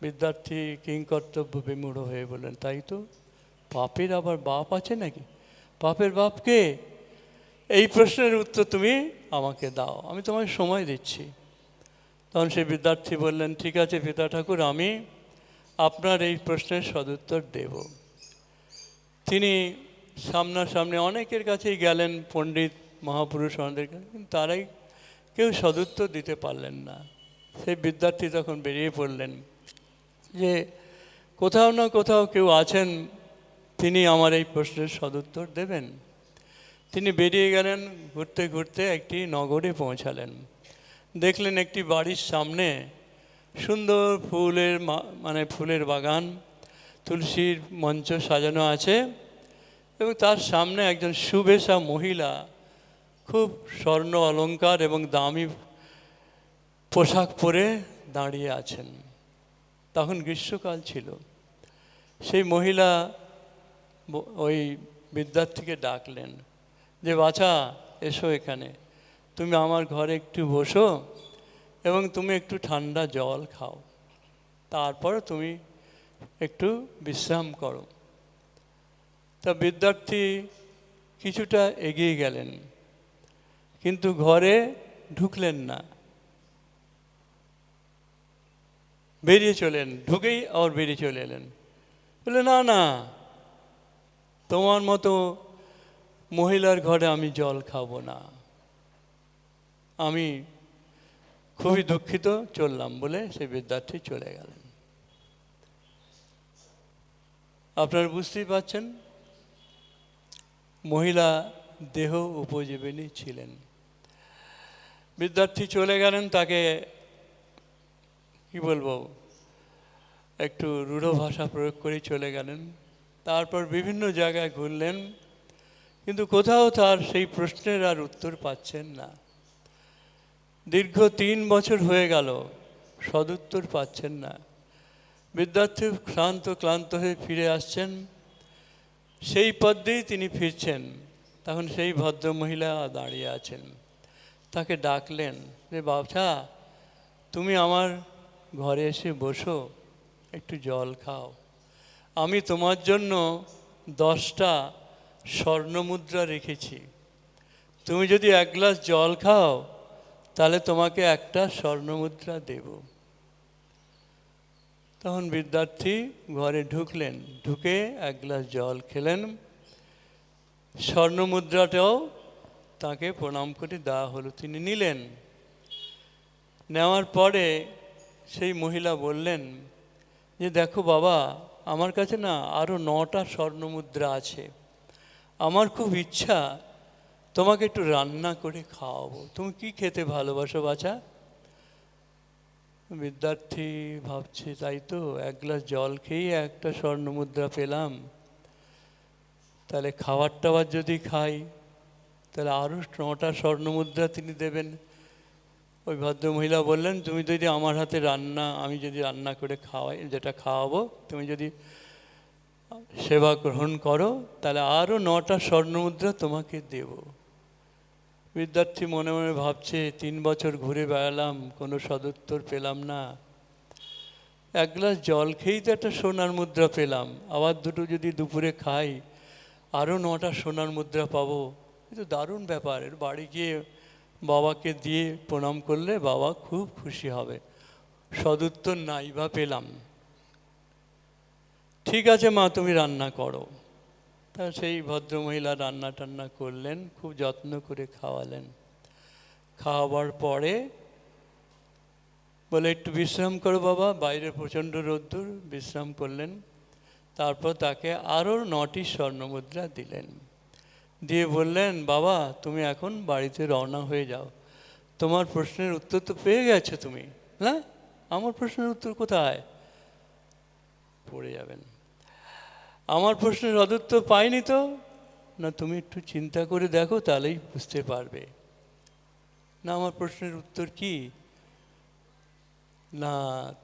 বিদ্যার্থী কিংকর্তব্য বিমূঢ় হয়ে বললেন, তাই তো, পাপের আবার বাপ আছে নাকি? পাপের বাপ কে? এই প্রশ্নের উত্তর তুমি আমাকে দাও, আমি তোমায় সময় দিচ্ছি। তখন সেই বিদ্যার্থী বললেন, ঠিক আছে পিতা ঠাকুর, আমি আপনার এই প্রশ্নের সদুত্তর দেব। তিনি সামনাসামনি অনেকের কাছেই গেলেন, পণ্ডিত মহাপুরুষ আমাদের কাছে, কিন্তু তারাই কেউ সদুত্তর দিতে পারলেন না। সেই বিদ্যার্থী তখন বেরিয়ে পড়লেন যে কোথাও না কোথাও কেউ আছেন, তিনি আমার এই প্রশ্নের সদুত্তর দেবেন। তিনি বেরিয়ে গেলেন, ঘুরতে ঘুরতে একটি নগরে পৌঁছালেন। দেখলেন একটি বাড়ির সামনে সুন্দর ফুলের বাগান, তুলসীর মঞ্চ সাজানো আছে, এবং তার সামনে একজন সুবেশা মহিলা খুব স্বর্ণ অলংকার এবং দামি পোশাক পরে দাঁড়িয়ে আছেন। তখন গ্রীষ্মকাল ছিল। সেই মহিলা ওই বিদ্যার্থীকে ডাকলেন যে, বাছা, এসো এখানে, তুমি আমার ঘরে একটু বসো এবং তুমি একটু ঠান্ডা জল খাও, তারপর তুমি একটু বিশ্রাম করো। তা বিদ্যার্থী কিছুটা এগিয়ে গেলেন, কিন্তু ঘরে ঢুকলেন না, বেরিয়ে চলেন। ঢুকেই আবার বেরিয়ে চলে এলেন, বলে, না না, তোমার মতো মহিলার ঘরে আমি জল খাবো না, আমি খুবই দুঃখিত, চললাম বলে সেই বিদ্যার্থী চলে গেলেন। আপনারা বুঝতেই পারছেন, মহিলা দেহ উপজীবিনী ছিলেন। বিদ্যার্থী চলে গেলেন, তাকে কি বলবো, একটু রূঢ় ভাষা প্রয়োগ করে চলে গেলেন। তারপর বিভিন্ন জায়গায় ঘুরলেন, কিন্তু কোথাও তার সেই প্রশ্নের আর উত্তর পাচ্ছেন না। দীর্ঘ 3 বছর হয়ে গেল, সদুত্তর পাচ্ছেন না। বিদ্যার্থী ক্লান্ত হয়ে ফিরে আসছেন, সেই পথ দিয়েই তিনি ফিরছেন। তখন সেই ভদ্রমহিলা দাঁড়িয়ে আছেন, তাকে ডাকলেন যে, বাছা, তুমি আমার ঘরে এসে বসো, একটু জল খাও, আমি তোমার জন্য 10টা স্বর্ণমুদ্রা রেখেছি, তুমি যদি 1 গ্লাস জল খাও তাহলে তোমাকে একটা স্বর্ণমুদ্রা দেব। তখন বিদ্যার্থী ঘরে ঢুকলেন, ঢুকে 1 গ্লাস জল খেলেন, স্বর্ণমুদ্রাটাও তাকে প্রণাম করে দেওয়া হলো, তিনি নিলেন। নেওয়ার পরে সেই মহিলা বললেন যে, দেখো বাবা, আমার কাছে না আরও 9টা স্বর্ণমুদ্রা আছে, আমার খুব ইচ্ছা তোমাকে একটু রান্না করে খাওয়াবো, তুমি কি খেতে ভালোবাসো বাছা? বিদ্যার্থী ভাবছে, তাই তো, 1 গ্লাস জল খেয়েই একটা স্বর্ণমুদ্রা পেলাম, তাহলে খাবার টাবার যদি খাই তাহলে আরও 9টা স্বর্ণমুদ্রা তিনি দেবেন। ওই ভদ্রমহিলা বললেন, তুমি যদি আমার হাতে আমি যদি রান্না করে খাওয়াই, যেটা খাওয়াবো, তুমি যদি সেবা গ্রহণ করো তাহলে আরও 9টা স্বর্ণমুদ্রা তোমাকে দেব। বিদ্যার্থী মনে মনে ভাবছে, 3 বছর ঘুরে বেড়ালাম, কোনো সদুত্তর পেলাম না, 1 গ্লাস জল খেয়েই তো একটা সোনার মুদ্রা পেলাম, আবার দুটো যদি দুপুরে খাই আরও 9টা সোনার মুদ্রা পাবো, এ তো দারুণ ব্যাপার। এর বাড়ি গিয়ে বাবাকে দিয়ে প্রণাম করলে বাবা খুব খুশি হবে, সদুত্তর নাই বা পেলাম। ঠিক আছে মা, তুমি রান্না করো। তা সেই ভদ্রমহিলা রান্না টান্না করলেন, খুব যত্ন করে খাওয়ালেন। খাওয়াবার পরে বলে, একটু বিশ্রাম করো বাবা, বাইরে প্রচণ্ড রোদ্দুর, বিশ্রাম করলেন। তারপর তাকে আরও 9টি স্বর্ণমুদ্রা দিলেন। দিয়ে বললেন, বাবা তুমি এখন বাড়িতে রওনা হয়ে যাও, তোমার প্রশ্নের উত্তর তো পেয়ে গেছো তুমি, না? আমার প্রশ্নের উত্তর কোথায়? পড়ে যাবেন। আমার প্রশ্নের সদুত্তর পাইনি তো, না তুমি একটু চিন্তা করে দেখো তাহলেই বুঝতে পারবে। না আমার প্রশ্নের উত্তর কি? না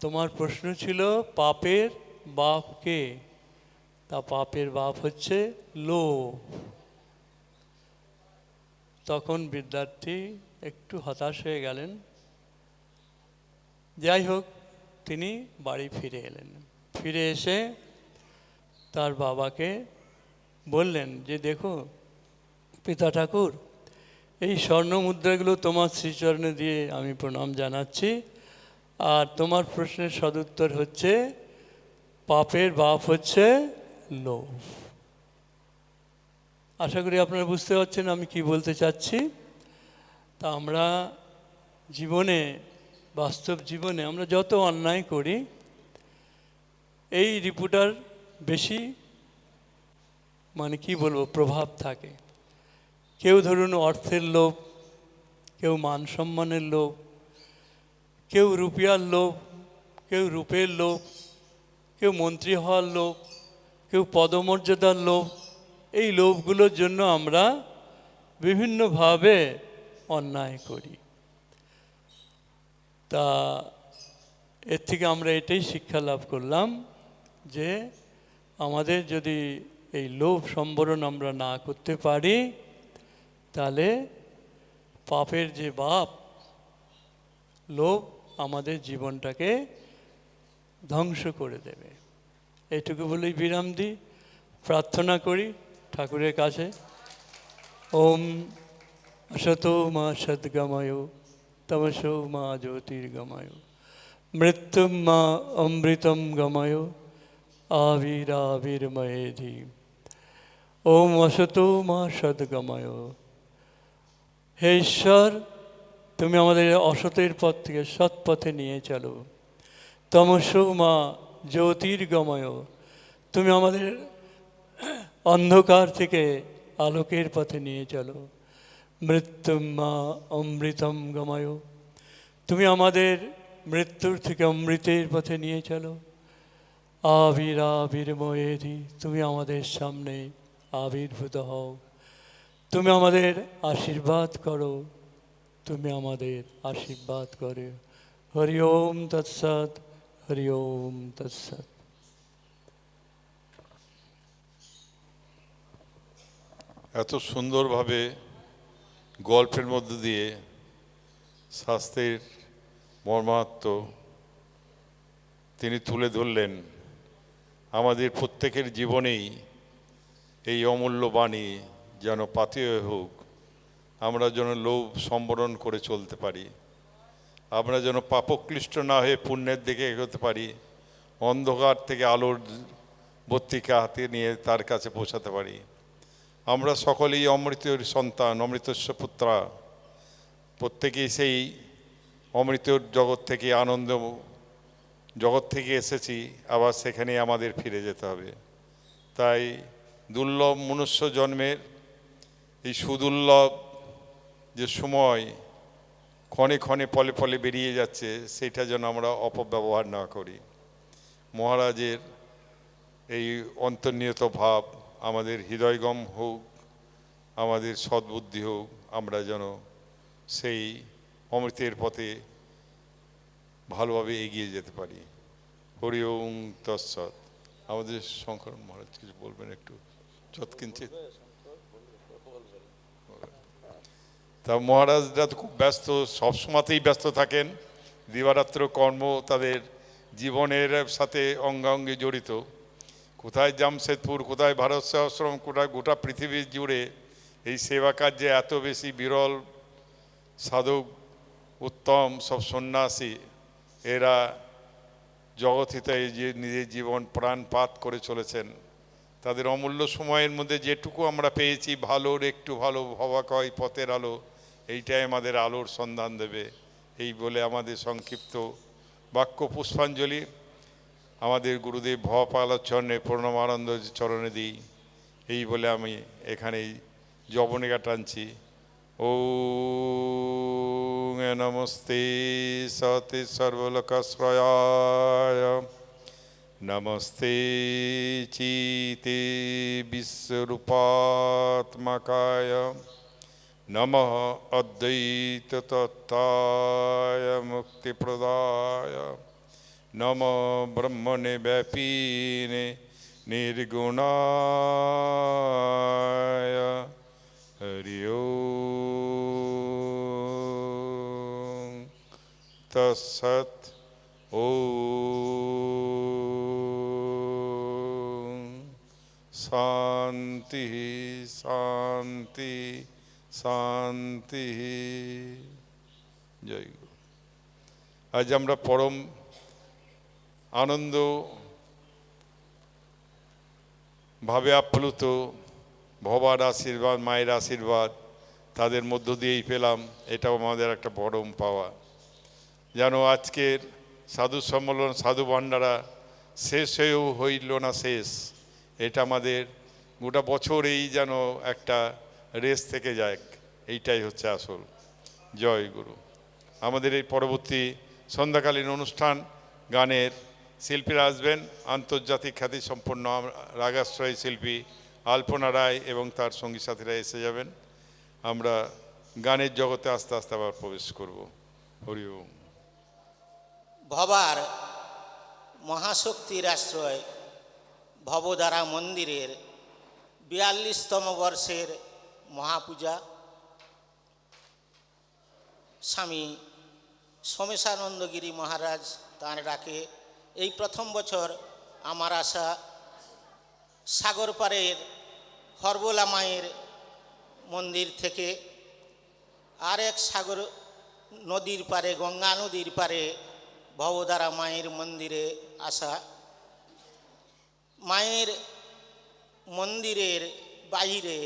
তোমার প্রশ্ন ছিল পাপের বাপ কে? তা পাপের বাপ হচ্ছে লোভ। তখন বিদ্যার্থী একটু হতাশ হয়ে গেলেন। যাই হোক, তিনি বাড়ি ফিরে এলেন। ফিরে এসে তার বাবাকে বললেন যে দেখো পিতা ঠাকুর, এই স্বর্ণ মুদ্রাগুলো তোমার শ্রীচরণে দিয়ে আমি প্রণাম জানাচ্ছি, আর তোমার প্রশ্নের সদুত্তর হচ্ছে পাপের বাপ হচ্ছে লোভ। আশা করি আপনারা বুঝতে পারছেন আমি কি বলতে চাচ্ছি। তা আমরা জীবনে, বাস্তব জীবনে আমরা যত অন্যায় করি, এই রিপুটার বেশি মানে কি বলবো প্রভাব থাকে। কেউ ধরুন অর্থের লোভ, কেউ মান সম্মানের লোভ, কেউ রুপিয়ার লোভ, কেউ রূপের লোভ, কেউ মন্ত্রী হওয়ার লোভ, কেউ পদমর্যাদার লোভ। এই লোভগুলোর জন্য আমরা বিভিন্নভাবে অন্যায় করি। তা এর থেকে আমরা এটাই শিক্ষা লাভ করলাম যে আমাদের যদি এই লোভ সম্বরণ আমরা না করতে পারি, তাহলে পাপের যে বাপ লোভ আমাদের জীবনটাকে ধ্বংস করে দেবে। এইটুকু বলেই বিরাম দিই, প্রার্থনা করি ঠাকুরের কাছে। ওম অসতো মা সদ্গময় তমসো মা জ্যোতির্গময় মৃত্যুম মা অমৃতম গময় আবিরাবির্ময়েধি। ওম অসতো মা সদ্গময়। হে ঈশ্বর, তুমি আমাদের অসতের পথ থেকে সৎ পথে নিয়ে চলো। তমসো মা জ্যোতির্গময়, তুমি আমাদের অন্ধকার থেকে আলোকের পথে নিয়ে চলো। মৃত্যুম মা অমৃতম গময়, তুমি আমাদের মৃত্যুর থেকে অমৃতের পথে নিয়ে চলো। আবিরাবির্ময়েধি, তুমি আমাদের সামনে আবির্ভূত হও। তুমি আমাদের আশীর্বাদ করো, তুমি আমাদের আশীর্বাদ করো। হরি ওম তৎসৎ, হরি ওম তৎসৎ। এত সুন্দরভাবে গল্পের মধ্য দিয়ে শাস্ত্রের মর্মার্থ তিনি তুলে ধরলেন। আমাদের প্রত্যেকের জীবনেই এই অমূল্য বাণী যেন পাথেয় হোক, আমরা যেন লোভ সম্বরণ করে চলতে পারি, আমরা যেন পাপক্লিষ্ট না হয়ে পুণ্যের দিকে এগোতে পারি, অন্ধকার থেকে আলোর বর্তিকা হাতে নিয়ে তার কাছে পৌঁছাতে পারি। আমরা সকলেই অমৃতের সন্তান, অমৃতস্য পুত্রা, প্রত্যেকেই সেই অমৃতর জগৎ থেকে, আনন্দ জগৎ থেকে এসেছি, আবার সেখানে আমাদের ফিরে যেতে হবে। তাই দুর্লভ মনুষ্য জন্মের এই সুদুর্লভ যে সময় ক্ষণে ক্ষণে পলে পলে বেরিয়ে যাচ্ছে, সেটা যেন আমরা অপব্যবহার না করি। মহারাজের এই অন্তর্নিহিত ভাব আমাদের হৃদয়গম হোক, আমাদের সদ্বুদ্ধি হোক, আমরা যেন সেই অমৃতের পথে ভালোভাবে এগিয়ে যেতে পারি। হরি ওম তৎসৎ। আমাদের শঙ্কর মহারাজ কিছু বলবেন একটু যৎকিঞ্চিত। তা মহারাজরা তো খুব ব্যস্ত, সবসময়তেই ব্যস্ত থাকেন, দিবারাত্র কর্ম তাদের জীবনের সাথে অঙ্গাঙ্গি জড়িত। কোথায় জামশেদপুর, কোথায় ভারত সেবাশ্রম, কোথায় গোটা পৃথিবী জুড়ে এই সেবা কার্যে এত বেশি বিরল সাধক, উত্তম সব সন্ন্যাসী, এরা জগৎহিতায় যে নিজের জীবন প্রাণপাত করে চলেছেন। তাদের অমূল্য সময়ের মধ্যে যেটুকু আমরা পেয়েছি, ভালোর একটু ভালো ভবাকয় পথের আলো, এইটাই আমাদের আলোর সন্ধান দেবে। এই বলে আমাদের সংক্ষিপ্ত বাক্য পুষ্পাঞ্জলি আমাদের গুরুদেব ভবপালাচরণে প্রণমানন্দ চরণে দিই। এই বলে আমি এখানেই যবনিকা টানছি। ও নমস্তে সতে সর্বলোকাশ্রয়ায়, নমস্তে চিতে বিশ্বরূপাত্মকায়, নমঃ অদ্বৈত তত্ত্বায় মুক্তিপ্রদায়, নমো ব্রহ্মণে ব্যাপিনে নির্গুণায়। হরি ওম তৎসৎ। ওম শান্তি শান্তি শান্তি। জয় গুরু। আজ আমরা পরম আনন্দ ভাবে আপ্লুত, ভবার আশীর্বাদ, মায়ের আশীর্বাদ তাদের মধ্য দিয়েই পেলাম। এটাও আমাদের একটা পরম পাওয়া। যেন আজকের সাধু সম্মেলন, সাধু ভাণ্ডারা শেষ হয়েও হইল না শেষ। এটা আমাদের গোটা বছর এই যেন একটা রেস থেকে যায়, এইটাই হচ্ছে আসল। জয় গুরু। আমাদের এই পরবর্তী সন্ধ্যাকালীন অনুষ্ঠান, গানের শিল্পীরা আসবেন। আন্তর্জাতিক খ্যাতি সম্পন্ন রাগাশ্রয়ী শিল্পী আলপনা রায় এবং তার সঙ্গী সাথীরা এসে যাবেন। আমরা গানের জগতে আস্তে আস্তে আবার প্রবেশ করব। হরি ওম। ভবার মহাশক্তির আশ্রয় ভবধারা মন্দিরের 42তম বর্ষের মহাপূজা স্বামী সোমেশানন্দগিরি মহারাজ তাঁর ডাকে এই প্রথম বছর আমার আশা সাগর পাড়ের হরবোলা মায়ের মন্দির থেকে আর এক সাগর নদীর পারে, গঙ্গা নদীর পারে ভবধারা মায়ের মন্দিরে আসা। মায়ের মন্দিরের বাহিরে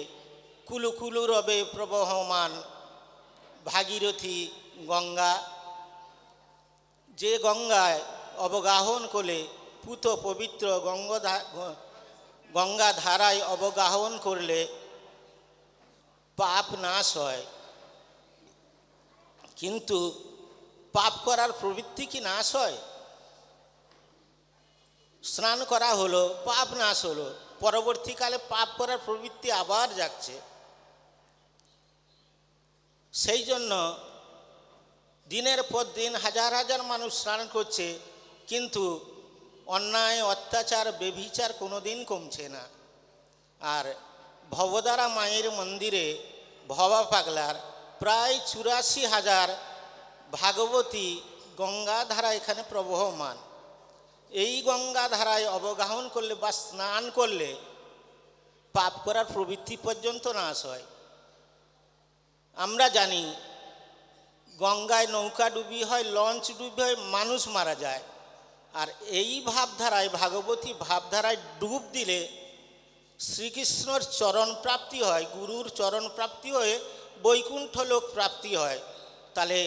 কুলুকুলু রবে প্রবহমান ভাগীরথী গঙ্গা, যে গঙ্গায় অবগাহন করলে পুত পবিত্র গঙ্গা ধারায় অবগাহন করলে পাপ নাশ হয়। কিন্তু পাপ করার প্রবৃত্তি কি নাশ হয়? স্নান করা হলো, পাপ নাশ হলো, পরবর্তীকালে পাপ করার প্রবৃত্তি আবার যাচ্ছে। সেই জন্য দিনের পর দিন হাজার হাজার মানুষ স্নান করছে, কিন্তু অন্যায়, অত্যাচার, বেভিচার কোনোদিন কমছে না। আর ভবধারা মায়ের মন্দিরে ভবা পাগলার প্রায় 84,000 ভাগবতী গঙ্গাধারা এখানে প্রবহমান। এই গঙ্গাধারায় অবগাহন করলে বা স্নান করলে পাপ করার প্রবৃত্তি পর্যন্ত নাশ হয়। আমরা জানি গঙ্গায় নৌকা ডুবি হয়, লঞ্চ ডুবি হয়, মানুষ মারা যায়। আর এই ভাবধারায়, ভাগবতী ভাবধারায় ডুব দিলে শ্রীকৃষ্ণর চরণ প্রাপ্তি হয়, গুরুর চরণ প্রাপ্তি হয়ে বৈকুণ্ঠ লোক প্রাপ্তি হয়। তাহলে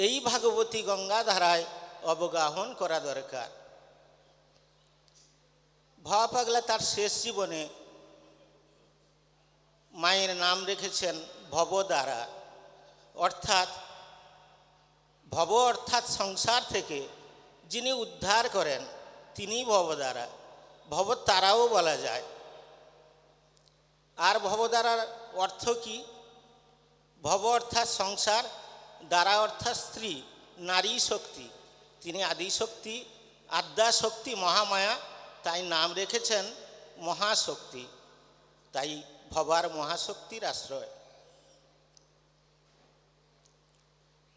এই ভাগবতী গঙ্গাধারায় অবগাহন করা দরকার। ভবা পাগলা তার শেষ জীবনে মায়ের নাম রেখেছেন ভবধারা, অর্থাৎ ভব অর্থাৎ সংসার থেকে যিনি উদ্ধার করেন তিনি ভবধারা, ভবতারাও বলা যায়। আর ভবধারার অর্থ কি? ভব অর্থাৎ সংসার, দ্বারা অর্থাৎ স্ত্রী, নারী শক্তি। তিনি আদিশক্তি, আদ্যাশক্তি, মহামায়া, তাই নাম রেখেছেন মহাশক্তি। তাই ভবার মহাশক্তির আশ্রয়।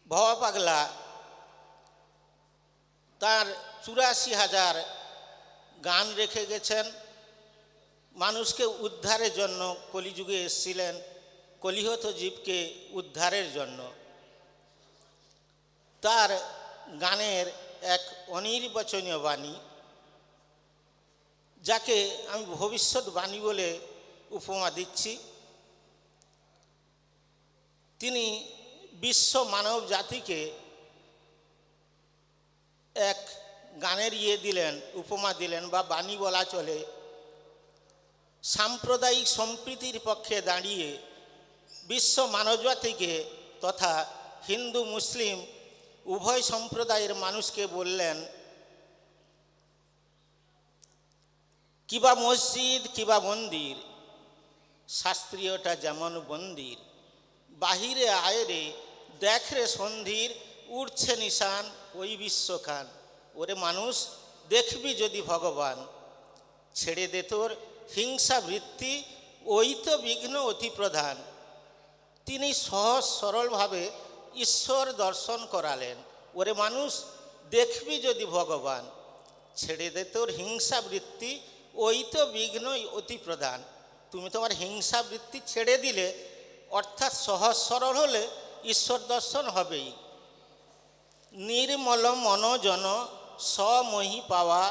ভবা পাগলা তার 84,000 গান রেখে গেছেন। মানুষকে উদ্ধারের জন্য কলিযুগে এসেছিলেন, কলিহত জীবকে উদ্ধারের জন্য। তার গানের এক অনির্বচনীয় বাণী, যাকে আমি ভবিষ্যৎ বাণী বলে উপমা দিচ্ছি। তিনি বিশ্ব মানব জাতিকে এক গানের দিলেন, উপমা দিলেন বা বাণী বলা চলে। সাম্প্রদায়িক সম্প্রীতির পক্ষে দাঁড়িয়ে বিশ্ব মানবজাতিকে তথা হিন্দু মুসলিম উভয় সম্প্রদায়ের মানুষকে বললেন, কিবা মসজিদ কিবা মন্দির, শাস্ত্রীয়টা যেমন মন্দির, বাহিরে আয়রে দেখ রে সন্ধির, উঠছে নিশান ওই বিশ্বখান। ওরে মানুষ, দেখবি যদি ভগবান, ছেড়ে দে তোর হিংসা বৃত্তি, ওই তো বিঘ্ন অতি প্রধান। তিনি সহজ সরলভাবে ঈশ্বর দর্শন করালেন। ওরে মানুষ, দেখবি যদি ভগবান, ছেড়ে দে তোর হিংসা বৃত্তি, ওই তো বিঘ্নই অতি প্রধান। তুমি তোমার হিংসা বৃত্তি ছেড়ে দিলে, অর্থাৎ সহজ সরল হলে ঈশ্বর দর্শন হবেই। নির্মল মনোজন স্বমহি পাওয়া,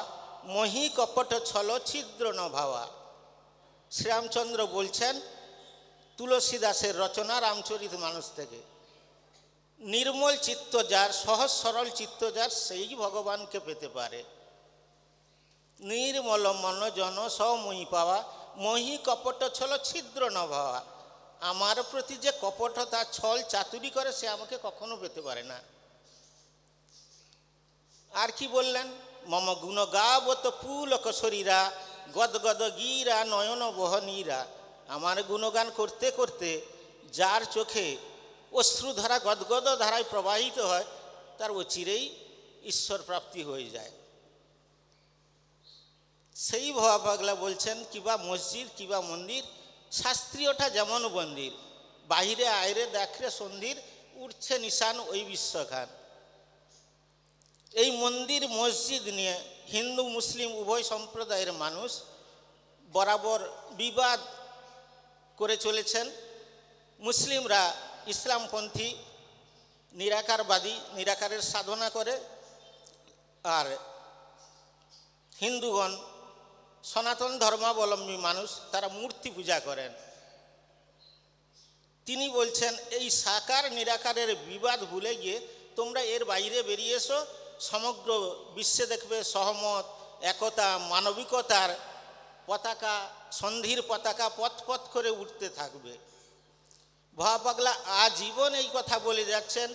মহি কপট ছল ছিদ্র ন ভাবা। শ্রীরামচন্দ্র বলছেন তুলসীদাসের রচনা রামচরিত মানস থেকে, নির্মল চিত্ত যার, সহজ সরল চিত্ত যার, সেই ভগবানকে পেতে পারে। নির্মল মনোজন স্বমহি পাওয়া, মহি কপট ছল ছিদ্র ন ভাবা। আমার প্রতি যে কপটতা ছল চাতুরি করে, সে আমাকে কখনো পেতে পারে না। আর কি বললেন, মম গুণ গাবত পুলক শরীরা, গদগদ গীরা নয়ন বহনীরা। আমার গুণগান করতে করতে যার চোখে অশ্রুধারা গদগদ ধারায় প্রবাহিত হয়, তার অচিরেই ঈশ্বর প্রাপ্তি হয়ে যায়। সেই ভবা পাগলা বলছেন, কিবা মসজিদ কিবা মন্দির, শাস্ত্রীয়টা যেমন মন্দির, বাহিরে আয়রে দেখরে সন্ধির, উঠছে নিশান ওই বিশ্বখান। এই মন্দির মসজিদ নিয়ে হিন্দু মুসলিম উভয় সম্প্রদায়ের মানুষ বরাবর বিবাদ করে চলেছেন। মুসলিমরা ইসলামপন্থী, নিরাকারবাদী, নিরাকারের সাধনা করে, আর হিন্দুগণ সনাতন ধর্মাবলম্বী মানুষ, তারা মূর্তি পূজা করেন। তিনি বলছেন, এই সাকার নিরাকারের বিবাদ ভুলে গিয়ে তোমরা এর বাইরে বেরিয়ে এসো, সমগ্র বিশ্বে দেখবে সহমত, একতা, মানবিকতার পতাকা, সন্ধির পতাকা পথ পথ করে উঠতে থাকবে। ভবা পাগলা আজীবন এই কথা বলে যাচ্ছেন।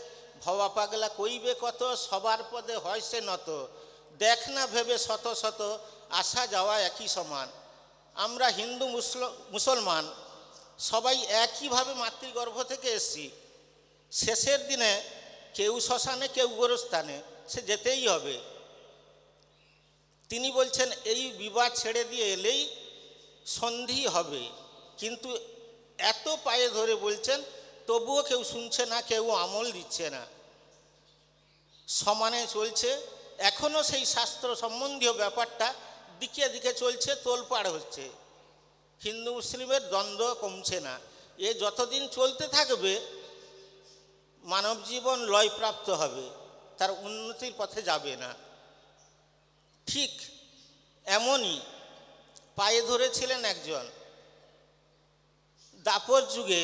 ভবা পাগলা কইবে কত, সবার পদে হয় সে নত, দেখ না ভেবে শত শত, আসা যাওয়া একই সমান। আমরা হিন্দু মুসলমান সবাই একইভাবে মাতৃগর্ভ থেকে এসেছি। শেষের দিনে কেউ শ্মশানে কেউ গোরস্থানে, সে যেতেই হবে। তিনি বলছেন এই বিবাদ ছেড়ে দিয়ে এলেই সন্ধি হবে। কিন্তু এত পায়ে ধরে বলছেন, তবুও কেউ শুনছে না, কেউ আমল দিচ্ছে না, সমানে চলছে। এখনও সেই শাস্ত্র সম্বন্ধীয় ব্যাপারটা দিকে দিকে চলছে, তোলপাড় হচ্ছে। হিন্দু মুসলিমের দ্বন্দ্ব কমছে না। এ যতদিন চলতে থাকবে মানব জীবন লয়প্রাপ্ত হবে, তার উন্নতির পথে যাবে না। ঠিক এমনই পায়ে ধরেছিলেন একজন দাপর যুগে,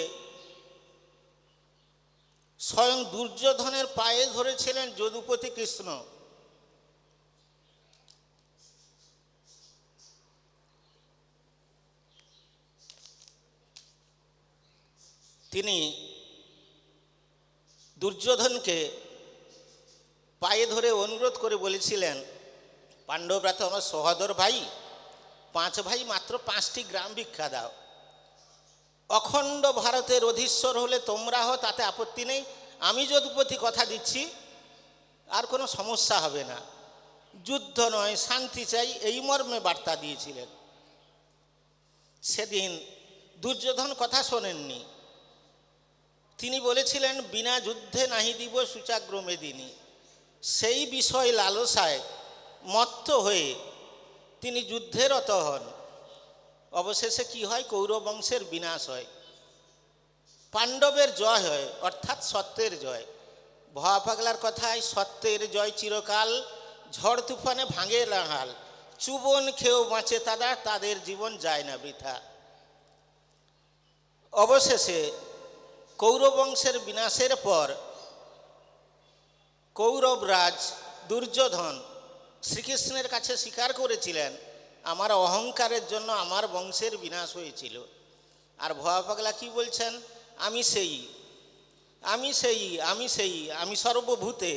স্বয়ং দুর্যোধনের পায়ে ধরেছিলেন যদুপতি কৃষ্ণ। তিনি দুর্যোধনকে পায়ে ধরে অনুরোধ করে বলেছিলেন, পাণ্ডবরা তো আমার সহোদর ভাই, 5 ভাই মাত্র 5টি গ্রাম ভিক্ষা দাও। অখণ্ড ভারতের অধীশ্বর হলে তোমরা হো, তাতে আপত্তি নেই। আমি যদুপতি কথা দিচ্ছি, আর কোনো সমস্যা হবে না। যুদ্ধ নয়, শান্তি চাই, এই মর্মে বার্তা দিয়েছিলেন। সেদিন দুর্যোধন কথা শোনেননি। তিনি বলেছিলেন, বিনা যুদ্ধে নাহি দিব সুচাগ্র মেদিনী। সেই বিষয় লালসায় মত্ত হয়ে তিনি যুদ্ধে রত হন। অবশেষে কি হয়, কৌরব বংশের বিনাশ হয়, পাণ্ডবের জয় হয়, অর্থাৎ সত্যের জয়। ভবা পাগলার কথায়, সত্যের জয় চিরকাল, ঝড় তুফানে ভাঙে লাহাল, চুবন খেয়েও বাঁচে তারা, তাদের জীবন যায় না বৃথা। অবশেষে কৌরব বংশের বিনাশের পর কৌরবরাজ দুর্যোধন শ্রীকৃষ্ণের কাছে স্বীকার করেছিলেন আমার অহংকারের জন্য আমার বংশের বিনাশ হয়েছিল। আর ভবা পাগলা কি বলছেন? আমি সেই, আমি সেই, আমি সেই, আমি সর্বভূতে,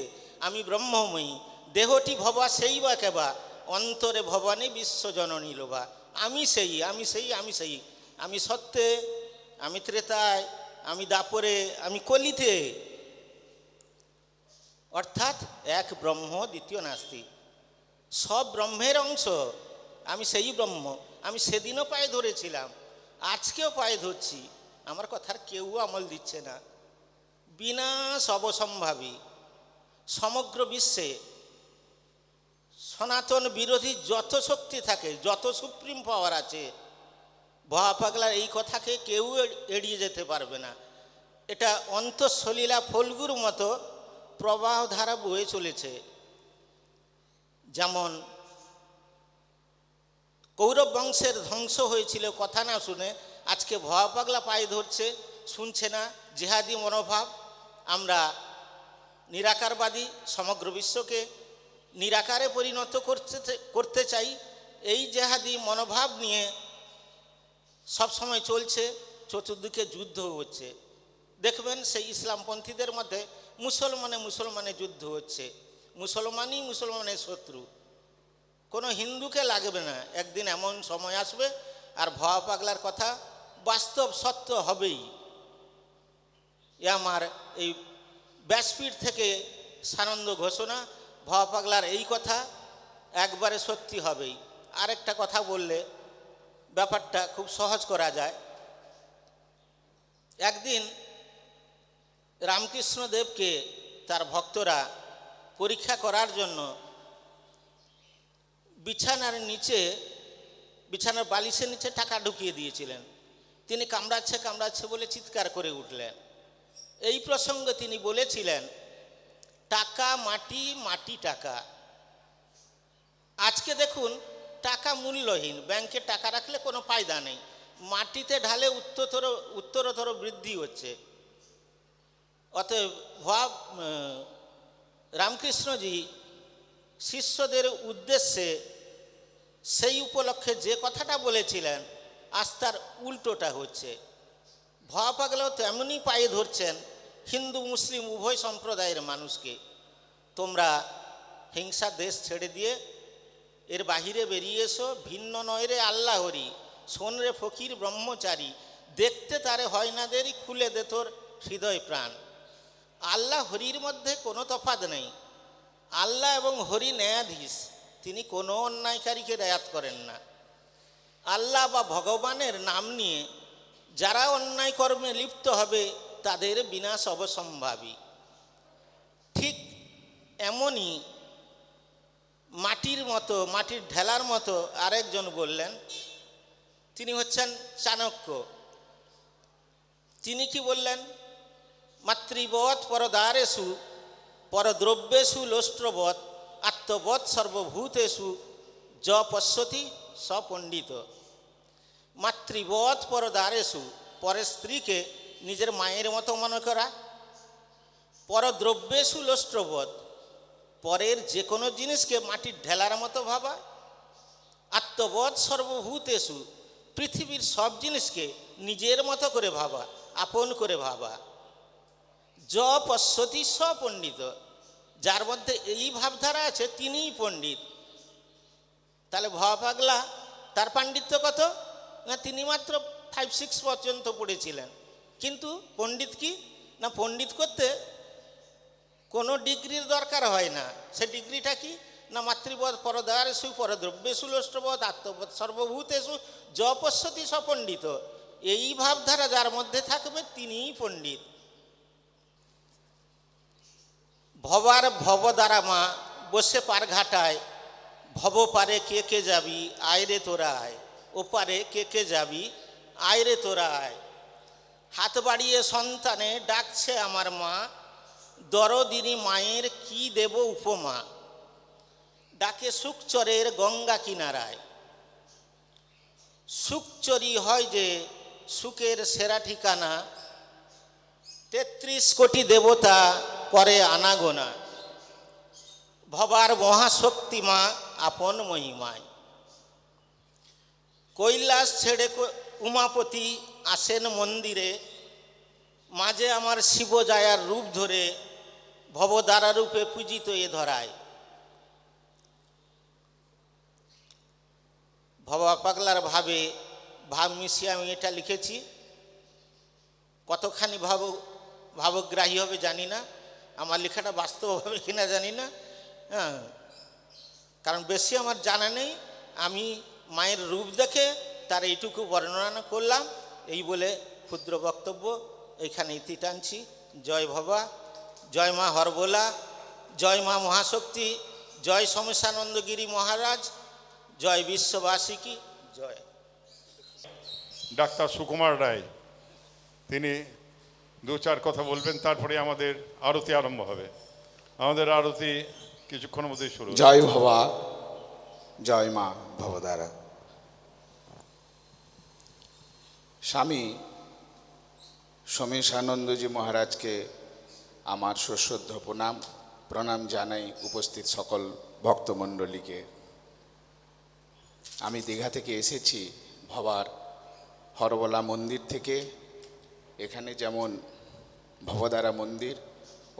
আমি ব্রহ্মময়ী, দেহটি ভবা সেই বা কেবা, অন্তরে ভবানী বিশ্বজননী লোভা। আমি সেই, আমি সেই, আমি সেই, আমি সত্যে, আমি ত্রেতায়, আমি দাপরে, আমি কলিতে, অর্থাৎ এক ব্রহ্ম দ্বিতীয় নাস্তি, সব ব্রহ্মের অংশ, আমি সেই ব্রহ্ম। আমি সেদিনও পায়ে ধরেছিলাম, আজকেও পায়ে ধরছি, আমার কথার কেউ আমল দিচ্ছে না। বিনাশ অবসম্ভাবী। সমগ্র বিশ্বে সনাতন বিরোধী যত শক্তি থাকে, যত সুপ্রিম পাওয়ার আছে, ভবা পাগলার এই কথাকে কেউ এড়িয়ে যেতে পারবে না। এটা অন্তঃসলীলা ফল্গুর মতো প্রবাহ ধারা বয়ে চলেছে। যেমন কৌরব বংশের ধ্বংস হয়েছিল কথা না শুনে, আজকে ভবা পাগলা পায়ে ধরছে, শুনছে না। জিহাদি মনোভাব, আমরা নিরাকারবাদী, সমগ্র বিশ্বকে নিরাকারে পরিণত করতে চাই, এই জেহাদি মনোভাব নিয়ে সব সময় চলছে। চতুর্দিকে যুদ্ধ হচ্ছে। দেখবেন সেই ইসলামপন্থীদের মধ্যে মুসলমানে যুদ্ধ হচ্ছে, মুসলমানই মুসলমানের শত্রু। কোনো হিন্দুকে লাগবে না। একদিন এমন সময় আসবে আর ভবা পাগলার কথা বাস্তব সত্য হবেই। এ আমার এই ব্যাসপীঠ থেকে সানন্দ ঘোষণা, ভবা পাগলার এই কথা একবারে সত্যি হবেই। আরেকটা কথা বললে ব্যাপারটা খুব সহজ করা যায়। একদিন রামকৃষ্ণদেবকে তার ভক্তরা পরীক্ষা করার জন্য বিছানার বালিশের নিচে টাকা ঢুকিয়ে দিয়েছিলেন। তিনি কামড়াচ্ছে বলে চিৎকার করে উঠলেন। এই প্রসঙ্গে তিনি বলেছিলেন, টাকা মাটি, মাটি টাকা। আজকে দেখুন টাকা মূল্যহীন, ব্যাংকে টাকা রাখলে কোনো ফায়দা নেই, মাটিতে ঢালে উত্তরোত্তর বৃদ্ধি হচ্ছে। অতএব রামকৃষ্ণজি শিষ্যদের উদ্দেশ্যে সেই উপলক্ষে যে কথাটা বলেছিলেন, আজ তার উল্টোটা হচ্ছে। ভবা পাগলাও তেমনই পায়ে ধরছেন হিন্দু মুসলিম উভয় সম্প্রদায়ের মানুষকে। তোমরা হিংসা দেশ ছেড়ে দিয়ে এর বাহিরে বেরিয়ে এসো। ভিন্ন নয় রে আল্লাহ হরি, শোন রে ফকির ব্রহ্মচারী, দেখতে তারে হয় না দেরি, খুলে দে তোর হৃদয় প্রাণ। আল্লাহ হরির মধ্যে কোনো তফাৎ নেই। আল্লাহ এবং হরি ন্যায়াধীশ, তিনি কোনো অন্যায়কারীকে রেয়াত করেন না। আল্লাহ বা ভগবানের নাম নিয়ে যারা অন্যায় কর্মে লিপ্ত হবে তাদের বিনাশ অবসম্ভাবী। ঠিক এমনই মাটির ঢেলার মতো আরেকজন বললেন, তিনি হচ্ছেন চাণক্য। তিনি কি বললেন? মাতৃবৎ পরদারেষু পরদ্রব্যেষু লোষ্ট্রবৎ আত্মবৎ সর্বভূতেষু য পশ্যতি স পণ্ডিত। মাতৃবৎ পরদারেষু, পরের স্ত্রীকে নিজের মায়ের মতো মনে করা। পরদ্রব্যেষু লোষ্ট্রবৎ, পরের যে কোনো জিনিসকে মাটির ঢেলার মতো ভাবা। আত্মবৎ সর্বভূতেষু, পৃথিবীর সব জিনিসকে নিজের মতো করে ভাবা, আপন করে ভাবা। য পশ্যতি স পণ্ডিত, যার মধ্যে এই ভাবধারা আছে তিনিই পণ্ডিত। তাহলে ভবা পাগলা, তার পাণ্ডিত্য কত? না, তিনি মাত্র 5-6 পর্যন্ত পড়েছিলেন। কিন্তু পণ্ডিত কি না, পণ্ডিত করতে কোনো ডিগ্রির দরকার হয় না। সে ডিগ্রিটা কি না, মাতৃবৎ পরদারেষু পরদ্রব্যেষু লোষ্ট্রবৎ আত্মবৎ সর্বভূতেষু য পশ্যতি স পণ্ডিত। এই ভাবধারা যার মধ্যে থাকবে তিনিই পণ্ডিত। ভবার ভব দ্বারা মা বসে পার ঘাটায়, ভব পারে কে কে যাবি আয় রে তোরা আয়, ও পারে কে কে যাবি আয় রে তোরা আয়। হাত বাড়িয়ে সন্তানে ডাকছে আমার মা, দরদিনী মায়ের কি দেব উপমা। ডাকে সুখচরের গঙ্গা কিনারায়, সুখচরি হয় যে সুখের সেরা ঠিকানা। 33 কোটি দেবতা করে আনাগোনা, ভবার মহাশক্তি মা আপন মহিমায়। কৈলাস ছেড়ে উমাপতি আসেন মন্দিরে, মাঝে আমার শিবজায়ার রূপ ধরে ভবদ্বারা রূপে পূজিত এ ধরায়। ভবা পাগলার ভাব মিশিয়ে আমি এটা লিখেছি। কতখানি ভাবগ্রাহী হবে জানি না, আমার লেখাটা বাস্তব হবে কিনা জানি না, হ্যাঁ, কারণ বেশি আমার জানা নেই। আমি মায়ের রূপ দেখে তার এইটুকু বর্ণনা করলাম। এই বলে ক্ষুদ্র বক্তব্য এইখানে ইতি টানছি। জয় ভবা, জয় মা হরবোলা, জয় মা মহাশক্তি, জয় সমসানন্দগিরি মহারাজ, জয় বিশ্ববাসী কি জয়। ডাক্তার সুকুমার রায় তিনি দু চার কথা বলবেন, তারপরে আমাদের আরতি আরম্ভ হবে। আমাদের আরতি কিছুক্ষণের মধ্যেই শুরু হবে। জয় ভবা, জয় মা ভবদারা। স্বামী সোমেশানন্দজি মহারাজকে আমার সশ্রদ্ধ প্রণাম জানাই, উপস্থিত সকল ভক্তমণ্ডলীকে। আমি দীঘা থেকে এসেছি, ভবার হরবলা মন্দির থেকে। এখানে যেমন ভবদারা মন্দির,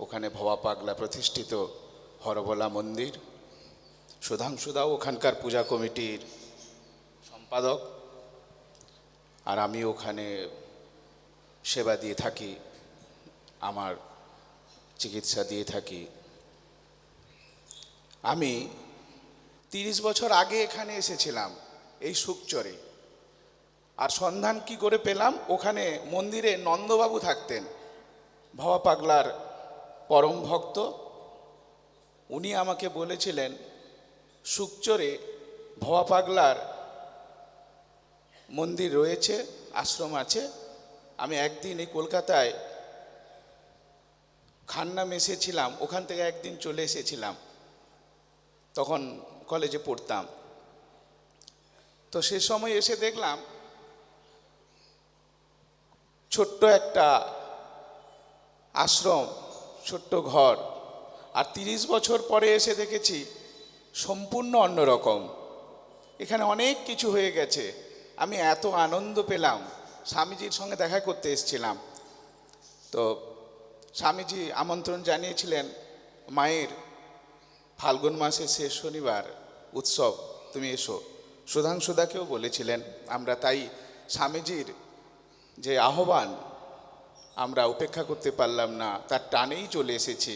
ওখানে ভবা পাগলা প্রতিষ্ঠিত হরবলা মন্দির। সুধাংশুদাও ওখানকার পূজা কমিটির সম্পাদক, আর আমি ওখানে সেবা দিয়ে থাকি, আমার চিকিৎসা দিয়ে থাকি। আমি 30 বছর আগে এখানে এসেছিলাম এই সুকচরে, আর সন্ধান কি করে পেলাম, ওখানে মন্দিরে নন্দবাবু থাকতেন, ভবা পাগলার পরম ভক্ত। উনি আমাকে বলেছিলেন সুকচরে ভবা পাগলার মন্দির রয়েছে, আশ্রম আছে। আমি একদিন এই কলকাতায় খান্নাম এসেছিলাম, ওখান থেকে একদিন চলে এসেছিলাম, তখন কলেজে পড়তাম। তো সে সময় এসে দেখলাম ছোট্ট একটা আশ্রম, ছোট্ট ঘর। আর 30 বছর পরে এসে দেখেছি সম্পূর্ণ অন্যরকম। এখানে অনেক কিছু হয়ে গেছে। আমি এত আনন্দ পেলাম। স্বামীজির সঙ্গে দেখা করতে এসেছিলাম, তো স্বামীজি আমন্ত্রণ জানিয়েছিলেন, মায়ের ফাল্গুন মাসের শেষ শনিবার উৎসব, তুমি এসো। সুধাংশুদাকেও বলেছিলেন। আমরা তাই স্বামীজির যে আহ্বান আমরা উপেক্ষা করতে পারলাম না, তার টানেই চলে এসেছি।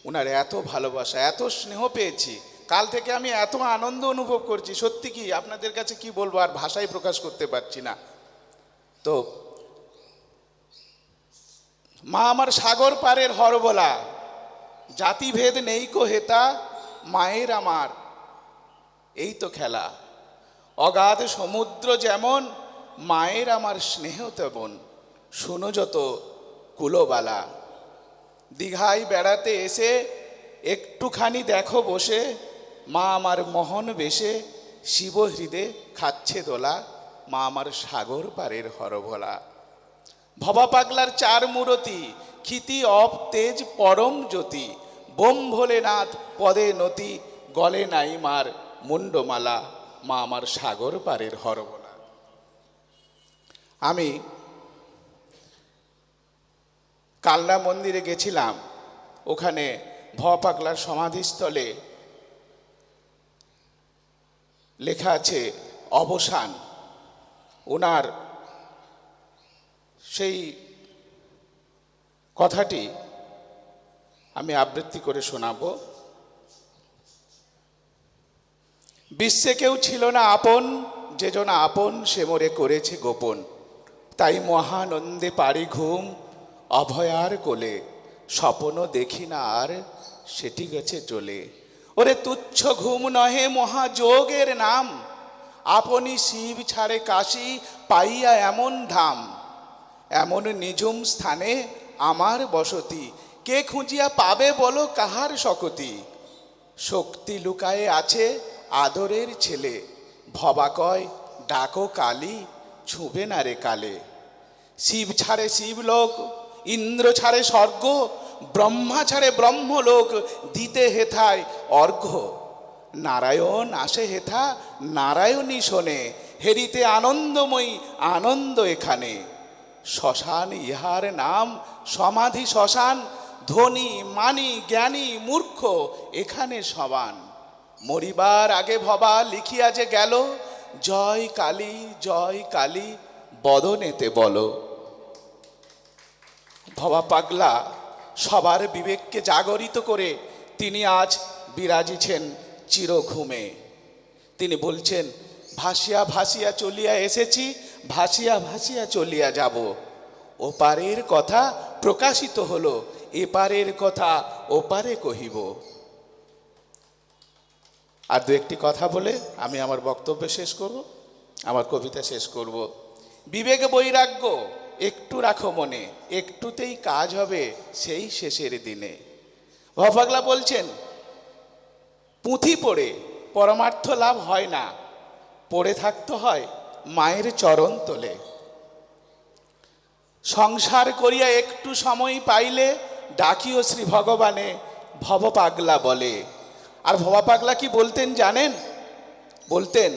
ওনার এত ভালোবাসা, এত স্নেহ পেয়েছি। কাল থেকে আমি এত আনন্দ অনুভব করছি, সত্যি কি আপনাদের কাছে কি বলবো, আর ভাষায় প্রকাশ করতে পারছি না। তো মা আমার সাগর পারের হরবলা, জাতিভেদ নেই কো হেতা, মায়ের আমার এই তো খেলা। অগাধ সমুদ্র যেমন, মায়ের আমার স্নেহ তেমন, শোনো যত কুলোবালা। দীঘায় বেড়াতে এসে একটুখানি দেখো বসে, মা আমার মোহন বেশে, শিব হৃদে খাচ্ছে দোলা, মা আমার সাগর পারের হরভোলা। ভবা পাগলার 4 মূরতি, ক্ষিতি অপ তেজ পরম জ্যোতি, বোম ভোলেনাথ পদে নতি, গলে নাই মার মুন্ডমালা, মা আমার সাগর পারের হরভোলা। আমি কালনা মন্দিরে গেছিলাম, ওখানে ভবা পাগলার সমাধিস্থলে লেখা আছে অবসান। ওনার সেই কথাটি আমি আবৃত্তি করে শোনাবো। বিশ্বে কেউ ছিল না আপন, যে জন আপন সে মোরে করেছে গোপন। তাই মহানন্দে পারি ঘুম, অভয়ার কোলে স্বপ্ন দেখি না আর, সেটি গেছে চলে। ওরে তুচ্ছ ঘুম নহে মহাযোগের নাম, আপনি শিব ছাড়ে কাশী পাইয়া এমন ধাম। এমন নিঝুম স্থানে আমার বসতি, কে খুঁজিয়া পাবে বলো কাহার শকতি। শক্তি লুকায়ে আছে আদরের ছেলে, ভবা কয় ডাকো কালী, ছুঁবে না রে কালে। শিব ছাড়ে শিবলোক, ইন্দ্র ছাড়ে স্বর্গ, ব্রহ্মা ছাড়ে ব্রহ্মলোক, দিতে হেথায় অর্ঘ্য। নারায়ণ আসে হেথা নারায়ণী শোনে, হেরিতে আনন্দময়ী আনন্দ এখানে। শ্মশান ইহার নাম, সমাধি শ্মশান, ধনী মানি জ্ঞানী মূর্খ এখানে সমান। মরিবার আগে ভবা লিখিয়া যে গেল, জয় কালী বদনেতে বলো। ভবা পাগলা সবার বিবেককে জাগরিত করে তিনি আজ বিরাজিছেন চিরঘুমে। তিনি বলছেন, ভাসিয়া ভাসিয়া চলিয়া এসেছি, ভাসিয়া ভাসিয়া চলিয়া যাব। ওপারের কথা প্রকাশিত হলো, এপারের কথা ওপারে কহিব। আর দু একটি কথা বলে আমি আমার বক্তব্য শেষ করব, আমার কবিতা শেষ করব। বিবেক বৈরাগ্য একটু রাখো মনে, একটুতেই কাজ হবে সেই শেষের দিনে। ভবাগলা বলছেন, পুঁথি পড়ে পরমার্থ লাভ হয় না, পড়ে থাকতে হয় মায়ের চরণ তোলে। সংসার করিয়া একটু সময় পাইলে ডাকিও শ্রী ভগবানে, ভব পাগলা বলে। আর ভবা পাগলা কি বলতেন জানেন? বলতেন,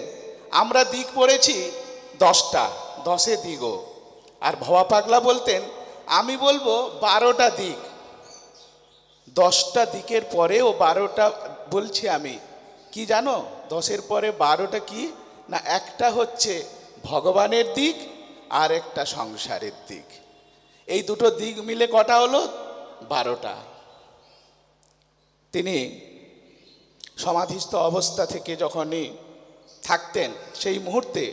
আমরা দিক পড়েছি 10টা, 10 দিগও। আর ভবা পাগলা বলতেন, আমি বলবো 12টা দিক। 10টা দিকের পরেও 12টা বলছি আমি। কি জানো 10-এর পরে 12টা কি না? একটা হচ্ছে ভগবানের দিক আর একটা সংসারের দিক। এই দুটো দিক মিলে কটা হলো? 12টা। তিনি সমাধিস্থ অবস্থা থেকে যখনই থাকতেন, সেই মুহূর্তে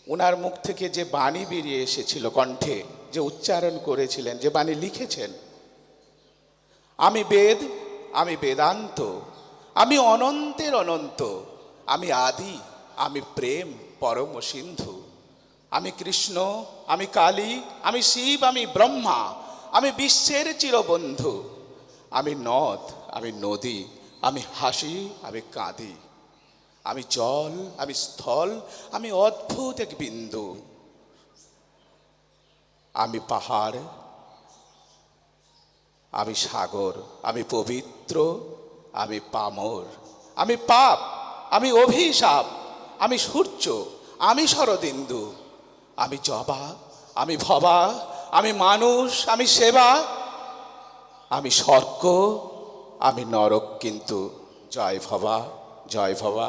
ওনার মুখ থেকে যে বাণী বেরিয়ে এসেছিল কণ্ঠে, যে উচ্চারণ করেছিলেন, যে বাণী লিখেছেন, আমি বেদ, আমি বেদান্ত, আমি অনন্তের অনন্ত, আমি আদি, আমি প্রেম পরম সিন্ধু, আমি কৃষ্ণ, আমি কালী, আমি শিব, আমি ব্রহ্মা, আমি বিশ্বের চিরবন্ধু, আমি নদ, আমি নদী, আমি হাসি, আমি কাঁদি, আমি জল, আমি স্থল, আমি অদ্ভুত এক বিন্দু, আমি পাহাড়, আমি সাগর, আমি পবিত্র, আমি পামর, আমি পাপ, আমি অভিশাপ, আমি সূর্য, আমি শরদিন্দু, আমি জবা, আমি ভবা, আমি মানুষ, আমি সেবা, আমি স্বর্গ, আমি নরক কিন্তু। জয় ভবা, জয় ভবা।